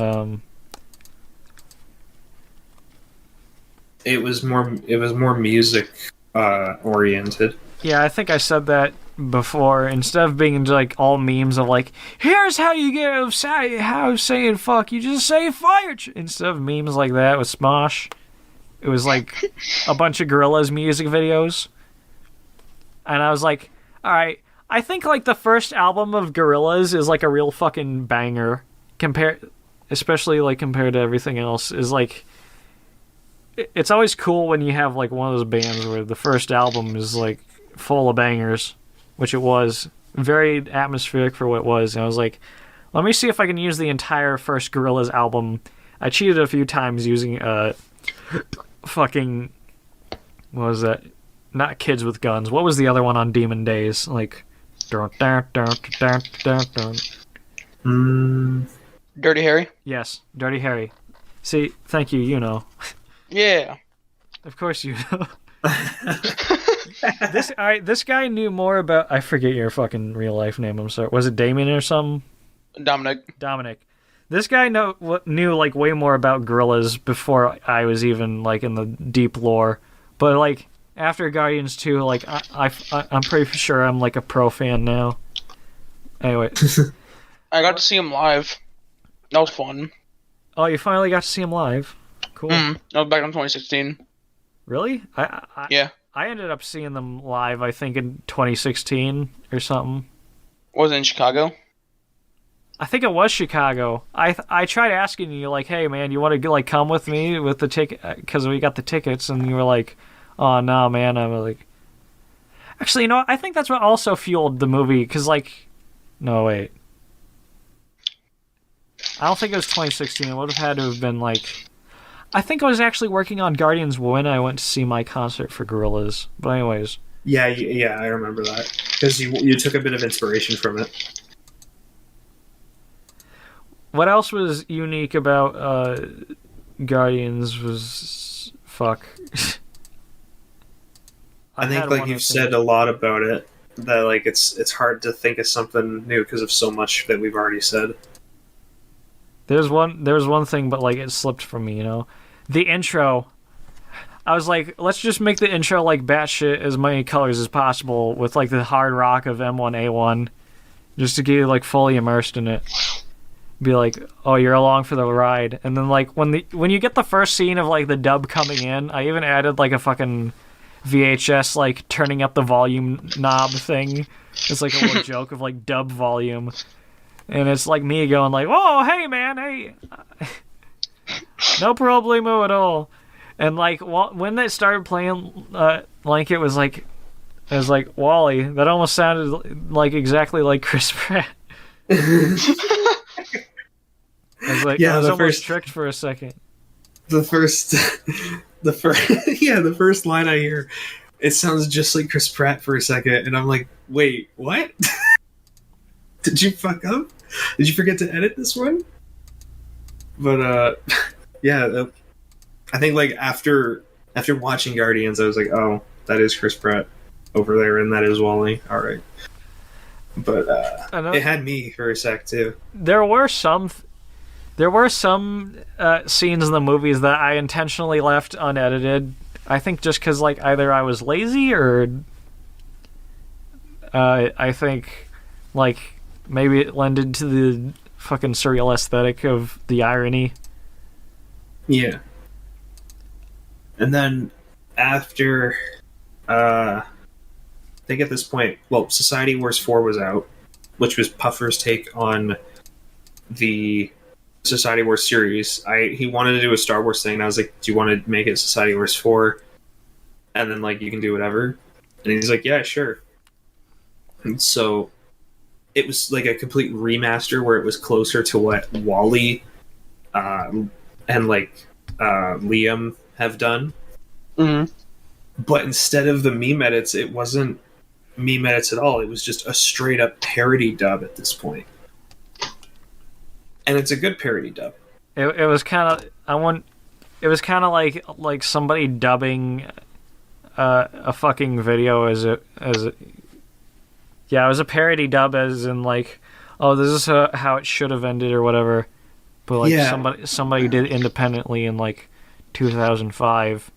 It was more music oriented.
Yeah, I think I said that before. Instead of being like all memes of like, here's how you get how saying fuck, you just say fire. Instead of memes like that with Smosh, it was like a bunch of Gorillaz music videos. And I was like, all right. I think like the first album of Gorillaz is like a real fucking banger, especially like compared to everything else. Is like, it's always cool when you have like one of those bands where the first album is like full of bangers, which it was. Very atmospheric for what it was. And I was like, let me see if I can use the entire first Gorillaz album. I cheated a few times using fucking, what was that? Not Kids with Guns. What was the other one on Demon Days? Like,
Dirty Harry?
Yes, Dirty Harry. See, thank you, you know.
Yeah.
Of course you know. This guy knew more about... I forget your fucking real life name, I'm sorry. Was it Damien or something?
Dominic.
This guy knew like way more about Gorillaz before I was even like in the deep lore. But like... After Guardians 2, like, I'm pretty sure I'm, like, a pro fan now. Anyway.
I got to see him live. That was fun.
Oh, you finally got to see him live? Cool.
That was back in 2016.
Really?
Yeah.
I ended up seeing them live, I think, in 2016 or something.
Was it in Chicago?
I think it was Chicago. I tried asking you, like, hey, man, you want to, like, come with me with the ticket? Because we got the tickets, and you were like... Oh, no, man, I'm like... Actually, you know what? I think that's what also fueled the movie, because, like... No, wait. I don't think it was 2016. It would have had to have been, like... I think I was actually working on Guardians when I went to see my concert for Gorillaz. But anyways...
Yeah, I remember that. Because you took a bit of inspiration from it.
What else was unique about Guardians was... Fuck...
I think, like you've said a lot about it, that like it's hard to think of something new because of so much that we've already said.
There was one thing, but like it slipped from me, you know. The intro. I was like, let's just make the intro like batshit as many colors as possible with like the hard rock of M1A1, just to get you like fully immersed in it. Be like, oh, you're along for the ride, and then like when you get the first scene of like the dub coming in, I even added like a fucking VHS like turning up the volume knob thing. It's like a little joke of like dub volume, and it's like me going like, "Whoa, hey man, hey, no problemo at all." And like when they started playing, Lanket was like, it was like Wolly. That almost sounded like exactly like Chris Pratt. I was like, yeah, I was almost tricked for a second.
The first line I hear, it sounds just like Chris Pratt for a second, and I'm like, wait, what? Did you fuck up? Did you forget to edit this one? But yeah, I think like after watching Guardians, I was like, oh, that is Chris Pratt over there, and that is Wolly. All right, but it had me for a sec too.
There were There were some scenes in the movies that I intentionally left unedited. I think just because, like, either I was lazy or I think, like, maybe it lended to the fucking surreal aesthetic of the irony.
Yeah. And then after, I think at this point, well, Society Wars 4 was out, which was Puffer's take on the Society Wars series. He wanted to do a Star Wars thing, and I was like, do you want to make it Society Wars 4? And then, like, you can do whatever. And he's like, yeah, sure. And so it was like a complete remaster where it was closer to what Wolly and, like, Liam have done.
Mm-hmm.
But instead of the meme edits, it wasn't meme edits at all. It was just a straight up parody dub at this point. And it's a good parody dub.
It was kind of it was kind of like somebody dubbing a fucking video as a yeah, it was a parody dub, as in, like, oh, this is how it should have ended or whatever. But, like, yeah. somebody did independently in, like, 2005.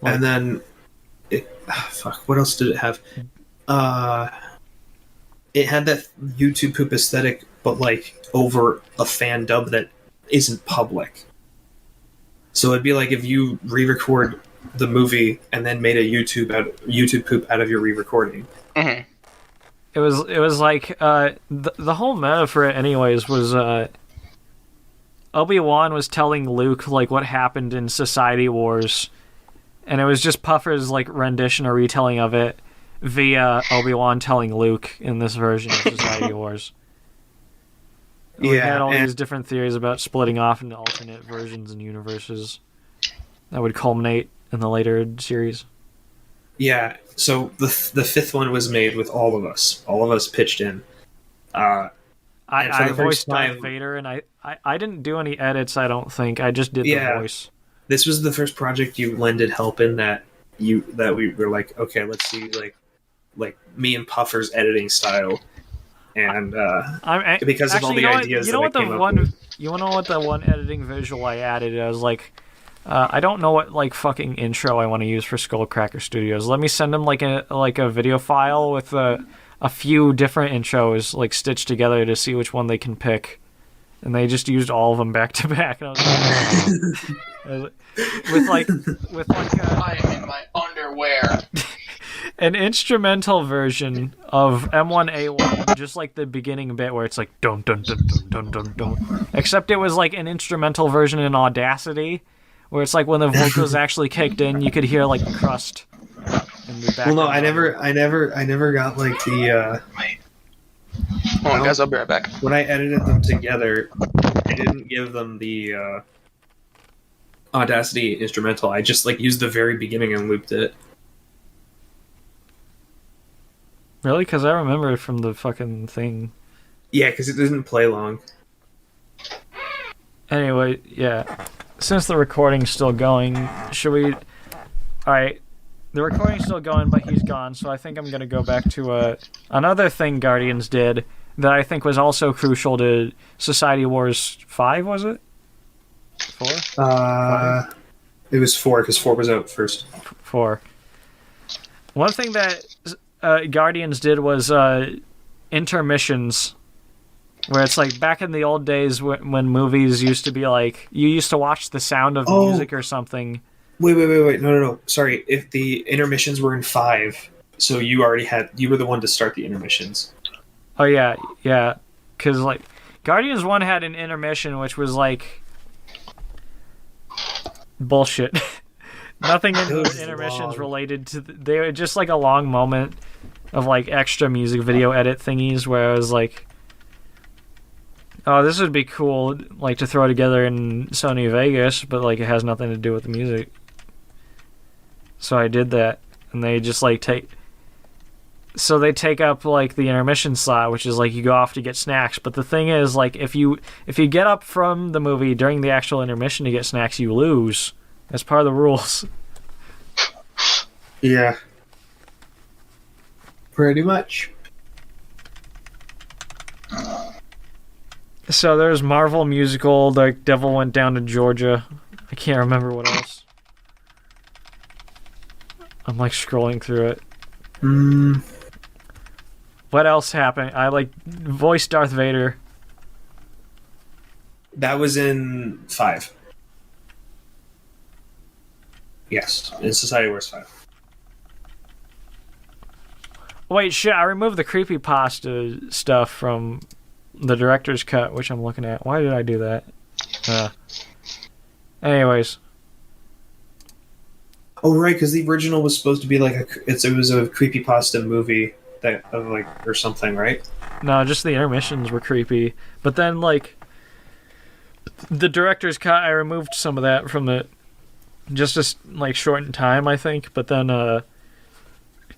Like,
and then fuck, what else did it have? It had that YouTube poop aesthetic, but, like, over a fan dub that isn't public. So it'd be like if you re-record the movie and then made a YouTube poop out of your re-recording.
Mm-hmm.
It was like the whole meta for it, anyways, was Obi-Wan was telling Luke, like, what happened in Society Wars, and it was just Puffer's, like, rendition or retelling of it via Obi-Wan telling Luke in this version of Society Wars. We had all these different theories about splitting off into alternate versions and universes that would culminate in the later series.
Yeah, so the fifth one was made with all of us. All of us pitched in.
I voiced Darth Vader, and I didn't do any edits, I don't think. I just did the voice.
This was the first project you lended help in that we were like, okay, let's see, like me and Puffer's editing style. And because of all the ideas that I came up with.
You want to know what the one editing visual I added? I was like, I don't know what, like, fucking intro I want to use for KRACKER Studios. Let me send them like a video file with a few different intros, like, stitched together to see which one they can pick. And they just used all of them back to back. And I was like,
I am in my underwear.
An instrumental version of M1A1, just like the beginning bit where it's like dun dun dun dun dun dun dun. Except it was like an instrumental version in Audacity, where it's like when the vocals actually kicked in, you could hear, like, crust in the background.
Well, no, I never got, like, the.
Hold on, guys, I'll be right back.
When I edited them together, I didn't give them the Audacity instrumental. I just, like, used the very beginning and looped it.
Really? Because I remember it from the fucking thing.
Yeah, because it didn't play long.
Anyway, yeah. Since the recording's still going, should we... Alright, the recording's still going, but he's gone, so I think I'm going to go back to another thing Guardians did that I think was also crucial to Society Wars 5, was it? 4?
5? It was 4, because 4 was out first.
4. One thing that Guardians did was intermissions, where it's like back in the old days when movies used to be like, you used to watch the sound of music or something.
Wait. No. Sorry. If the intermissions were in 5, so you were the one to start the intermissions.
Oh, yeah. Because, like, Guardians 1 had an intermission, which was, like, bullshit. Nothing in the intermissions related to... They were just, like, a long moment of, like, extra music video edit thingies where I was like, oh, this would be cool, like, to throw together in Sony Vegas, but, like, it has nothing to do with the music. So I did that, and they just, like, take up, like, the intermission slot, which is, like, you go off to get snacks. But the thing is, like, if you get up from the movie during the actual intermission to get snacks, you lose. That's part of the rules.
Yeah. Pretty much.
So there's Marvel musical, The Devil Went Down to Georgia. I can't remember what else. I'm like scrolling through it. What else happened? I like voiced Darth Vader.
That was in 5. Yes, in Society Wars 5.
Wait, shit, I removed the creepypasta stuff from the director's cut, which I'm looking at. Why did I do that? Anyways.
Oh, right, because the original was supposed to be like it was a creepypasta movie or something, right?
No, just the intermissions were creepy. But then, like, the director's cut, I removed some of that from it. Just to, like, shorten time, I think. But then,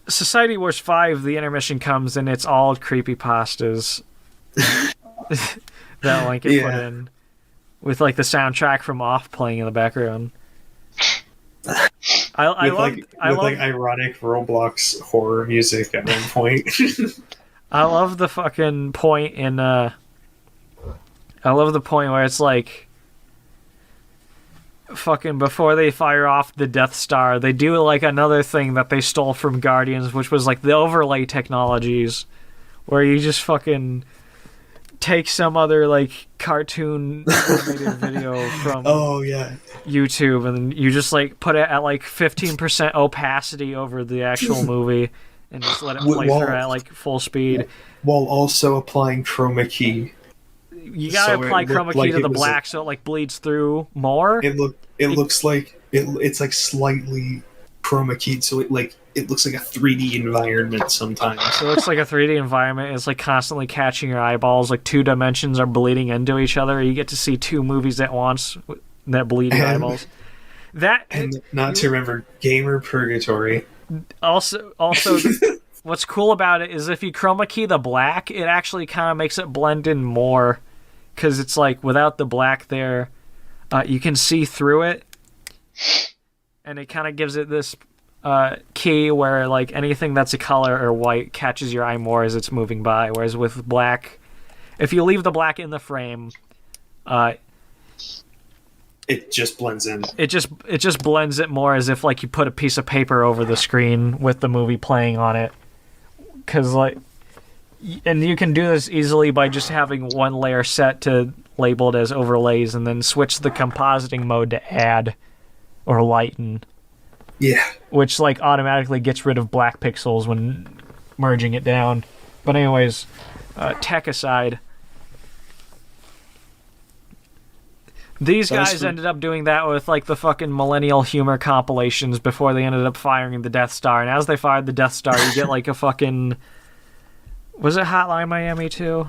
Society Wars 5, the intermission comes, and it's all creepypastas that Lanket put in. With, like, the soundtrack from Off playing in the background. I love
ironic Roblox horror music at one point.
I love the fucking point in I love the point where it's like fucking before they fire off the Death Star, they do like another thing that they stole from Guardians, which was like the overlay technologies, where you just fucking take some other like cartoon animated video from YouTube, and then you just like put it at like 15% opacity over the actual movie and just let it play through at like full speed,
while also applying chroma key.
You gotta apply chroma key to the black so it like bleeds through more.
It looks like it's like slightly chroma keyed, so it looks like a 3D environment sometimes.
So it looks like a 3D environment. It's like constantly catching your eyeballs. Like 2 dimensions are bleeding into each other. You get to see 2 movies at once that bleed your eyeballs.
To remember Gamer Purgatory.
Also, what's cool about it is if you chroma key the black, it actually kind of makes it blend in more, because it's like without the black there, you can see through it, and it kind of gives it this key where like anything that's a color or white catches your eye more as it's moving by, whereas with black, if you leave the black in the frame,
it just blends in.
It just blends it more, as if like you put a piece of paper over the screen with the movie playing on it. Cause like, and you can do this easily by just having one layer set to labeled as overlays, and then switch the compositing mode to add or lighten.
Yeah.
Which like automatically gets rid of black pixels when merging it down. But anyways, tech aside, these guys ended up doing that with like the fucking millennial humor compilations before they ended up firing the Death Star. And as they fired the Death Star, you get like a fucking... Was it Hotline Miami too?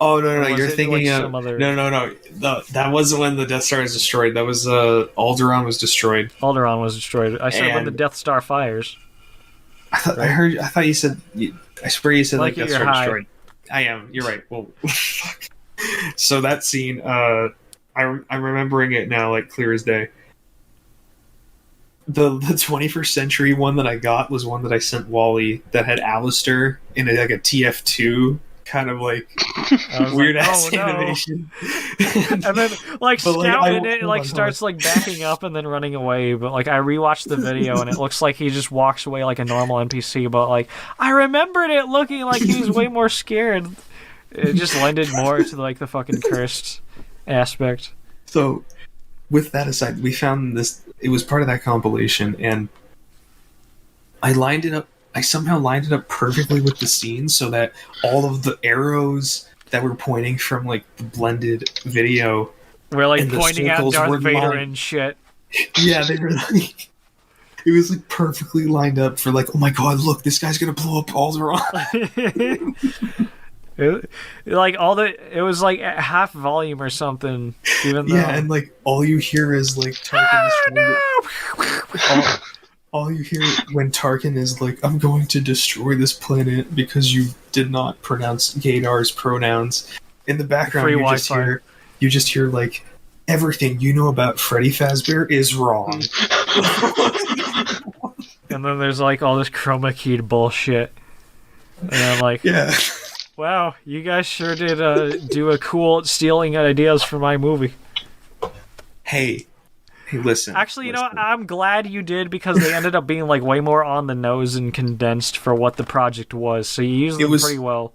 Oh, no, you're thinking of... No. That wasn't when the Death Star was destroyed. That was Alderaan was destroyed.
Alderaan was destroyed. I said when the Death Star fires.
I thought you said... I swear you said like Death Star destroyed. I am. You're right. Well, fuck. So that scene... I'm remembering it now, like clear as day. The 21st century one that I got was one that I sent Wolly that had Alistair in like a TF2 kind of like weird ass animation.
And then like Scout in it like starts like backing up and then running away. But like I rewatched the video and it looks like he just walks away like a normal NPC. But like I remembered it looking like he was way more scared. It just lended more to like the fucking cursed aspect.
So with that aside, we found this, it was part of that compilation, and I somehow lined it up perfectly with the scene so that all of the arrows that were pointing from like the blended video
were like pointing at Darth Vader and shit.
Yeah, they were like, it was like perfectly lined up for like, oh my god, look, this guy's gonna blow up Alderaan.
It was like at half volume or something. Even though...
Yeah, and like all you hear is like Tarkin's all you hear when Tarkin is like, I'm going to destroy this planet because you did not pronounce Gadar's pronouns. In the background, you just hear like, everything you know about Freddy Fazbear is wrong.
And then there's like all this chroma keyed bullshit. And I'm like,
yeah.
Wow, you guys sure did do a cool stealing ideas for my movie.
Hey, listen.
Actually, you know what? I'm glad you did because they ended up being like way more on the nose and condensed for what the project was. So you used them pretty well.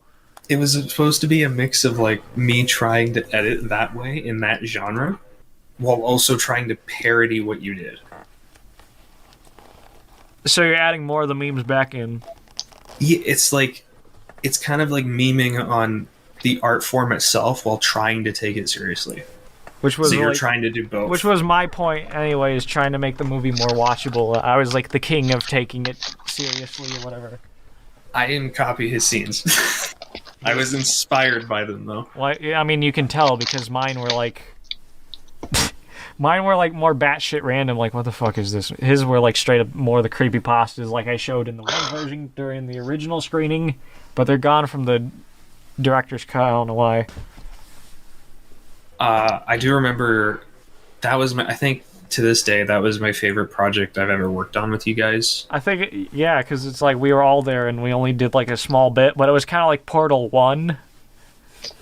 It was supposed to be a mix of like me trying to edit that way in that genre, while also trying to parody what you did.
So you're adding more of the memes back in.
Yeah, it's kind of like memeing on the art form itself while trying to take it seriously.
Which was
so you're trying to do both.
Which was my point anyway, is trying to make the movie more watchable. I was like the king of taking it seriously or whatever.
I didn't copy his scenes. I was inspired by them though.
Well, I mean, you can tell because mine were like... Mine were like more batshit random, like what the fuck is this? His were like straight up more the creepypastas like I showed in the one version during the original screening, but they're gone from the director's cut, I don't know why.
I do remember that was I think to this day, that was my favorite project I've ever worked on with you guys.
I think, yeah, because it's like we were all there and we only did like a small bit, but it was kind of like Portal 1,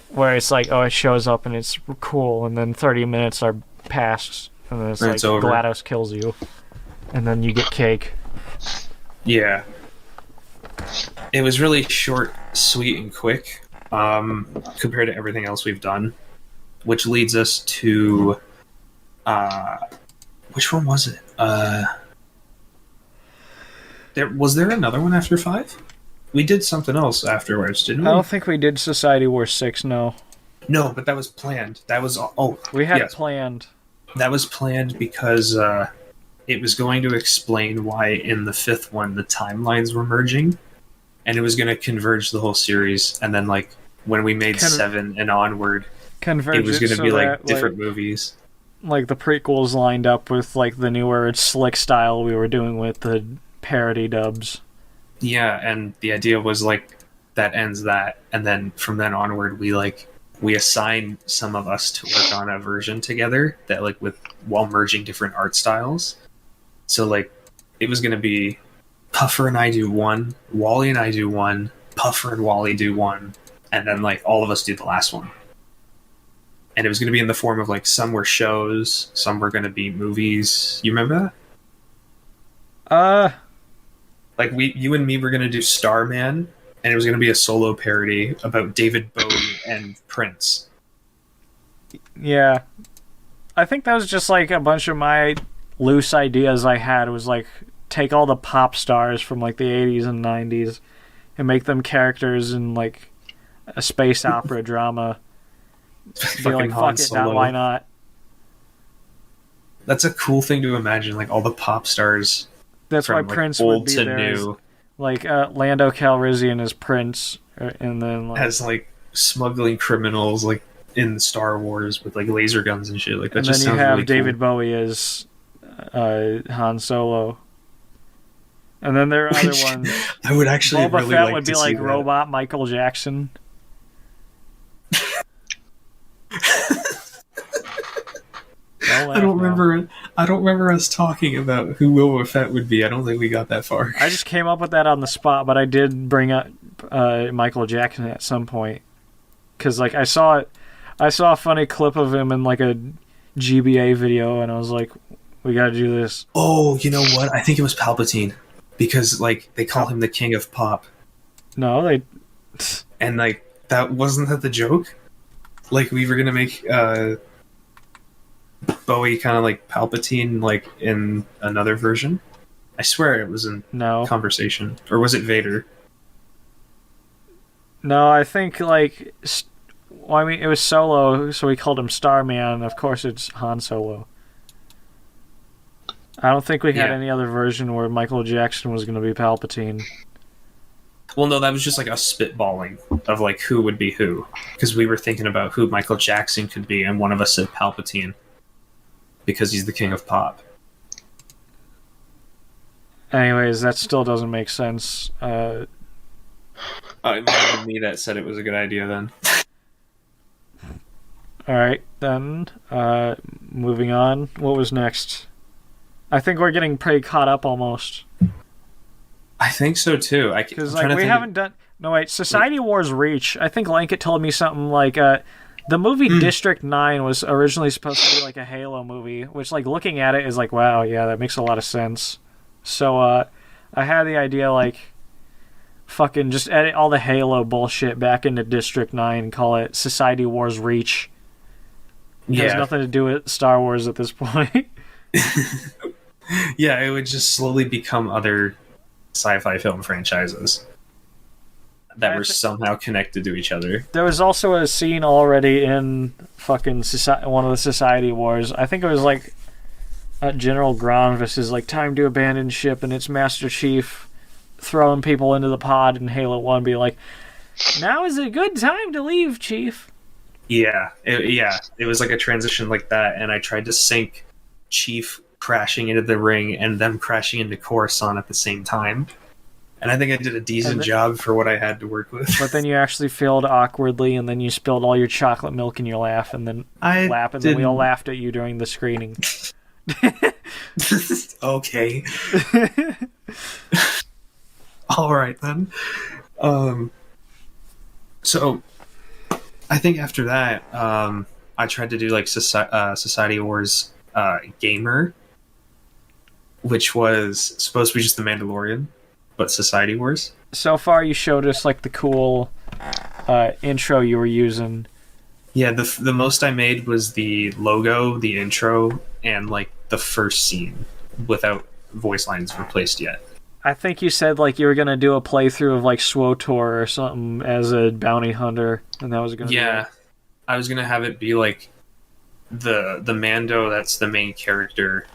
where it's like, oh, it shows up and it's cool, and then 30 minutes are passed, and then it's like over. GLaDOS kills you, and then you get cake.
Yeah. It was really short, sweet, and quick compared to everything else we've done, which leads us to... which one was it? Was there another one after 5? We did something else afterwards, didn't we?
I don't think we did Society War 6, no.
No, but that was planned. That was... Oh,
we had it planned.
That was planned because it was going to explain why in the 5th one the timelines were merging, and it was going to converge the whole series, and then like when we made 7 and onward, it was going to be like different movies.
Like the prequels lined up with like the newer slick style we were doing with the parody dubs.
Yeah, and the idea was like that ends that, and then from then onward we assign some of us to work on a version together that like while merging different art styles. So like it was going to be Puffer and I do one, Wolly and I do one, Puffer and Wolly do one, and then like all of us do the last one. And it was going to be in the form of like some were shows, some were going to be movies. You remember that? Like you and me were going to do Starman, and it was going to be a solo parody about David Bowie and Prince.
Yeah. I think that was just like a bunch of my loose ideas I had. It was like take all the pop stars from like the 80s and 90s and make them characters in like a space opera drama. Be like, fuck it, now why not? That's
a cool thing to imagine, like all the pop stars.
That's why Prince would be there. New. Like Lando Calrissian as Prince, and then like,
as like smuggling criminals, like in Star Wars with like laser guns and shit. Like that. And just then you have really
David
cool.
Bowie as Han Solo, and then there are other ones.
I would actually
Boba
really
Fett
like
would
to
be
see
like
that.
robot Michael Jackson.
I don't remember us talking about who Boba Fett would be. I don't think we got that far.
I just came up with that on the spot, but I did bring up Michael Jackson at some point because like I saw a funny clip of him in like a GBA video, and I was like, we got to do this.
Oh, you know what? I think it was Palpatine because like they call him the King of Pop.
No, they.
And like that wasn't that the joke? Like we were gonna make Bowie kind of like Palpatine, like in another version. I swear it was in conversation, or was it Vader?
No, I think like, well, I mean, it was Solo, so we called him Starman. Of course, it's Han Solo. I don't think we had any other version where Michael Jackson was going to be Palpatine.
Well, no, that was just like us spitballing of like who would be who, because we were thinking about who Michael Jackson could be, and one of us said Palpatine because he's the king of pop.
Anyways, that still doesn't make sense.
It might have been me that said it was a good idea then.
Alright, then. Moving on. What was next? I think we're getting pretty caught up almost.
I think so too.
Because like we haven't done No, wait. Society Wars Reach. I think Lanket told me something like the movie District 9 was originally supposed to be like a Halo movie, which, like, looking at it is like, wow, yeah, that makes a lot of sense. So I had the idea, like, fucking just edit all the Halo bullshit back into District 9 and call it Society Wars Reach. It has nothing to do with Star Wars at this point.
Yeah, it would just slowly become other sci-fi film franchises that were somehow connected to each other.
There was also a scene already in fucking one of the Society Wars. I think it was like General Grievous is like, time to abandon ship, and it's Master Chief throwing people into the pod in Halo 1 be like, now is a good time to leave, Chief.
Yeah, it was like a transition like that, and I tried to sync Chief crashing into the ring and them crashing into Coruscant at the same time. And I think I did a decent job for what I had to work with.
But then you actually failed awkwardly, and then you spilled all your chocolate milk in your lap, and then then we all laughed at you during the screening.
Okay. All right, then. So, I think after that, I tried to do like Society Wars Gamer, which was supposed to be just The Mandalorian, but Society Wars.
So far, you showed us like the cool intro you were using.
Yeah, the most I made was the logo, the intro, and like the first scene without voice lines replaced yet.
I think you said like you were gonna do a playthrough of like SWTOR or something as a bounty hunter, and that was gonna be it.
I was gonna have it be like the Mando that's the main character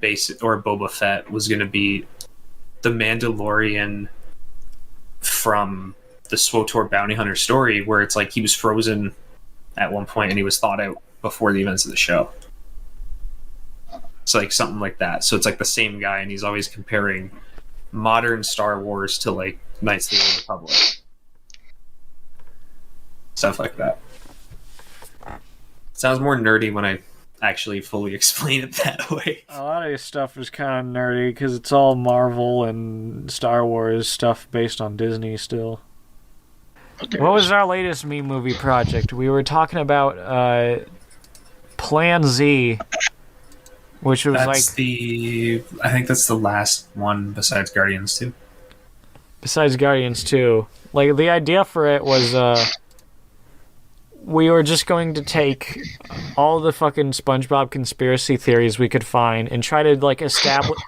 base, or Boba Fett was gonna be the Mandalorian from the SWTOR bounty hunter story, where it's like he was frozen at one point and he was thawed out before the events of the show. It's like something like that. So it's like the same guy, and he's always comparing modern Star Wars to like Knights of the Old Republic. Stuff like that. Sounds more nerdy when I actually fully explain it that way.
A lot of this stuff is kind of nerdy because it's all Marvel and Star Wars stuff based on Disney still. What was our latest meme movie project? We were talking about Plan Z, which was I
think that's the last one besides Guardians 2.
Besides Guardians 2. Like, the idea for it was we were just going to take all the fucking SpongeBob conspiracy theories we could find and try to, like, establish...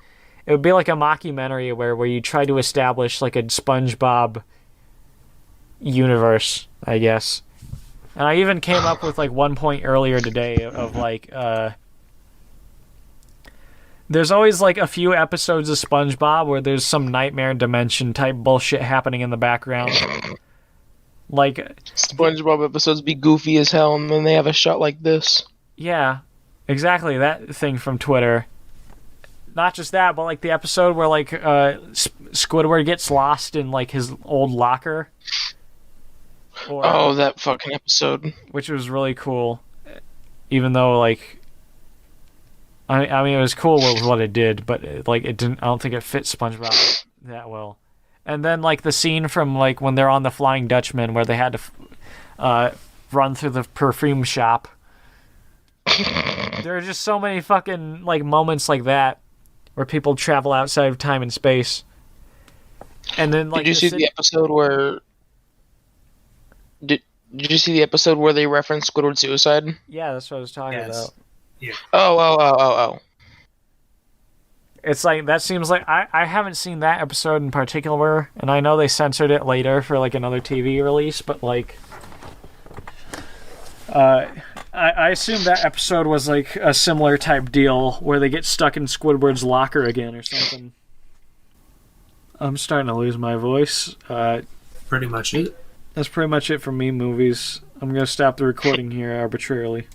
It would be like a mockumentary where you try to establish, like, a SpongeBob universe, I guess. And I even came up with, like, one point earlier today of, like, there's always, like, a few episodes of SpongeBob where there's some nightmare dimension type bullshit happening in the background. Like,
SpongeBob episodes be goofy as hell, and then they have a shot like this.
Yeah, exactly, that thing from Twitter. Not just that, but, like, the episode where, like, Squidward gets lost in, like, his old locker.
That fucking episode.
Which was really cool. Even though, like... I mean, it was cool with what it did, but, like, it didn't... I don't think it fit SpongeBob that well. And then, like, the scene from, like, when they're on the Flying Dutchman where they had to run through the perfume shop. There are just so many fucking, like, moments like that where people travel outside of time and space. And then, like...
Did you see the episode where... Did you see the episode where they referenced Squidward suicide?
Yeah, that's what I was talking about.
Yeah.
Oh.
It's like, that seems like... I haven't seen that episode in particular, and I know they censored it later for, like, another TV release, but, like... I assume that episode was, like, a similar type deal, where they get stuck in Squidward's locker again or something. I'm starting to lose my voice.
Pretty much it.
That's pretty much it for meme movies. I'm going to stop the recording here arbitrarily.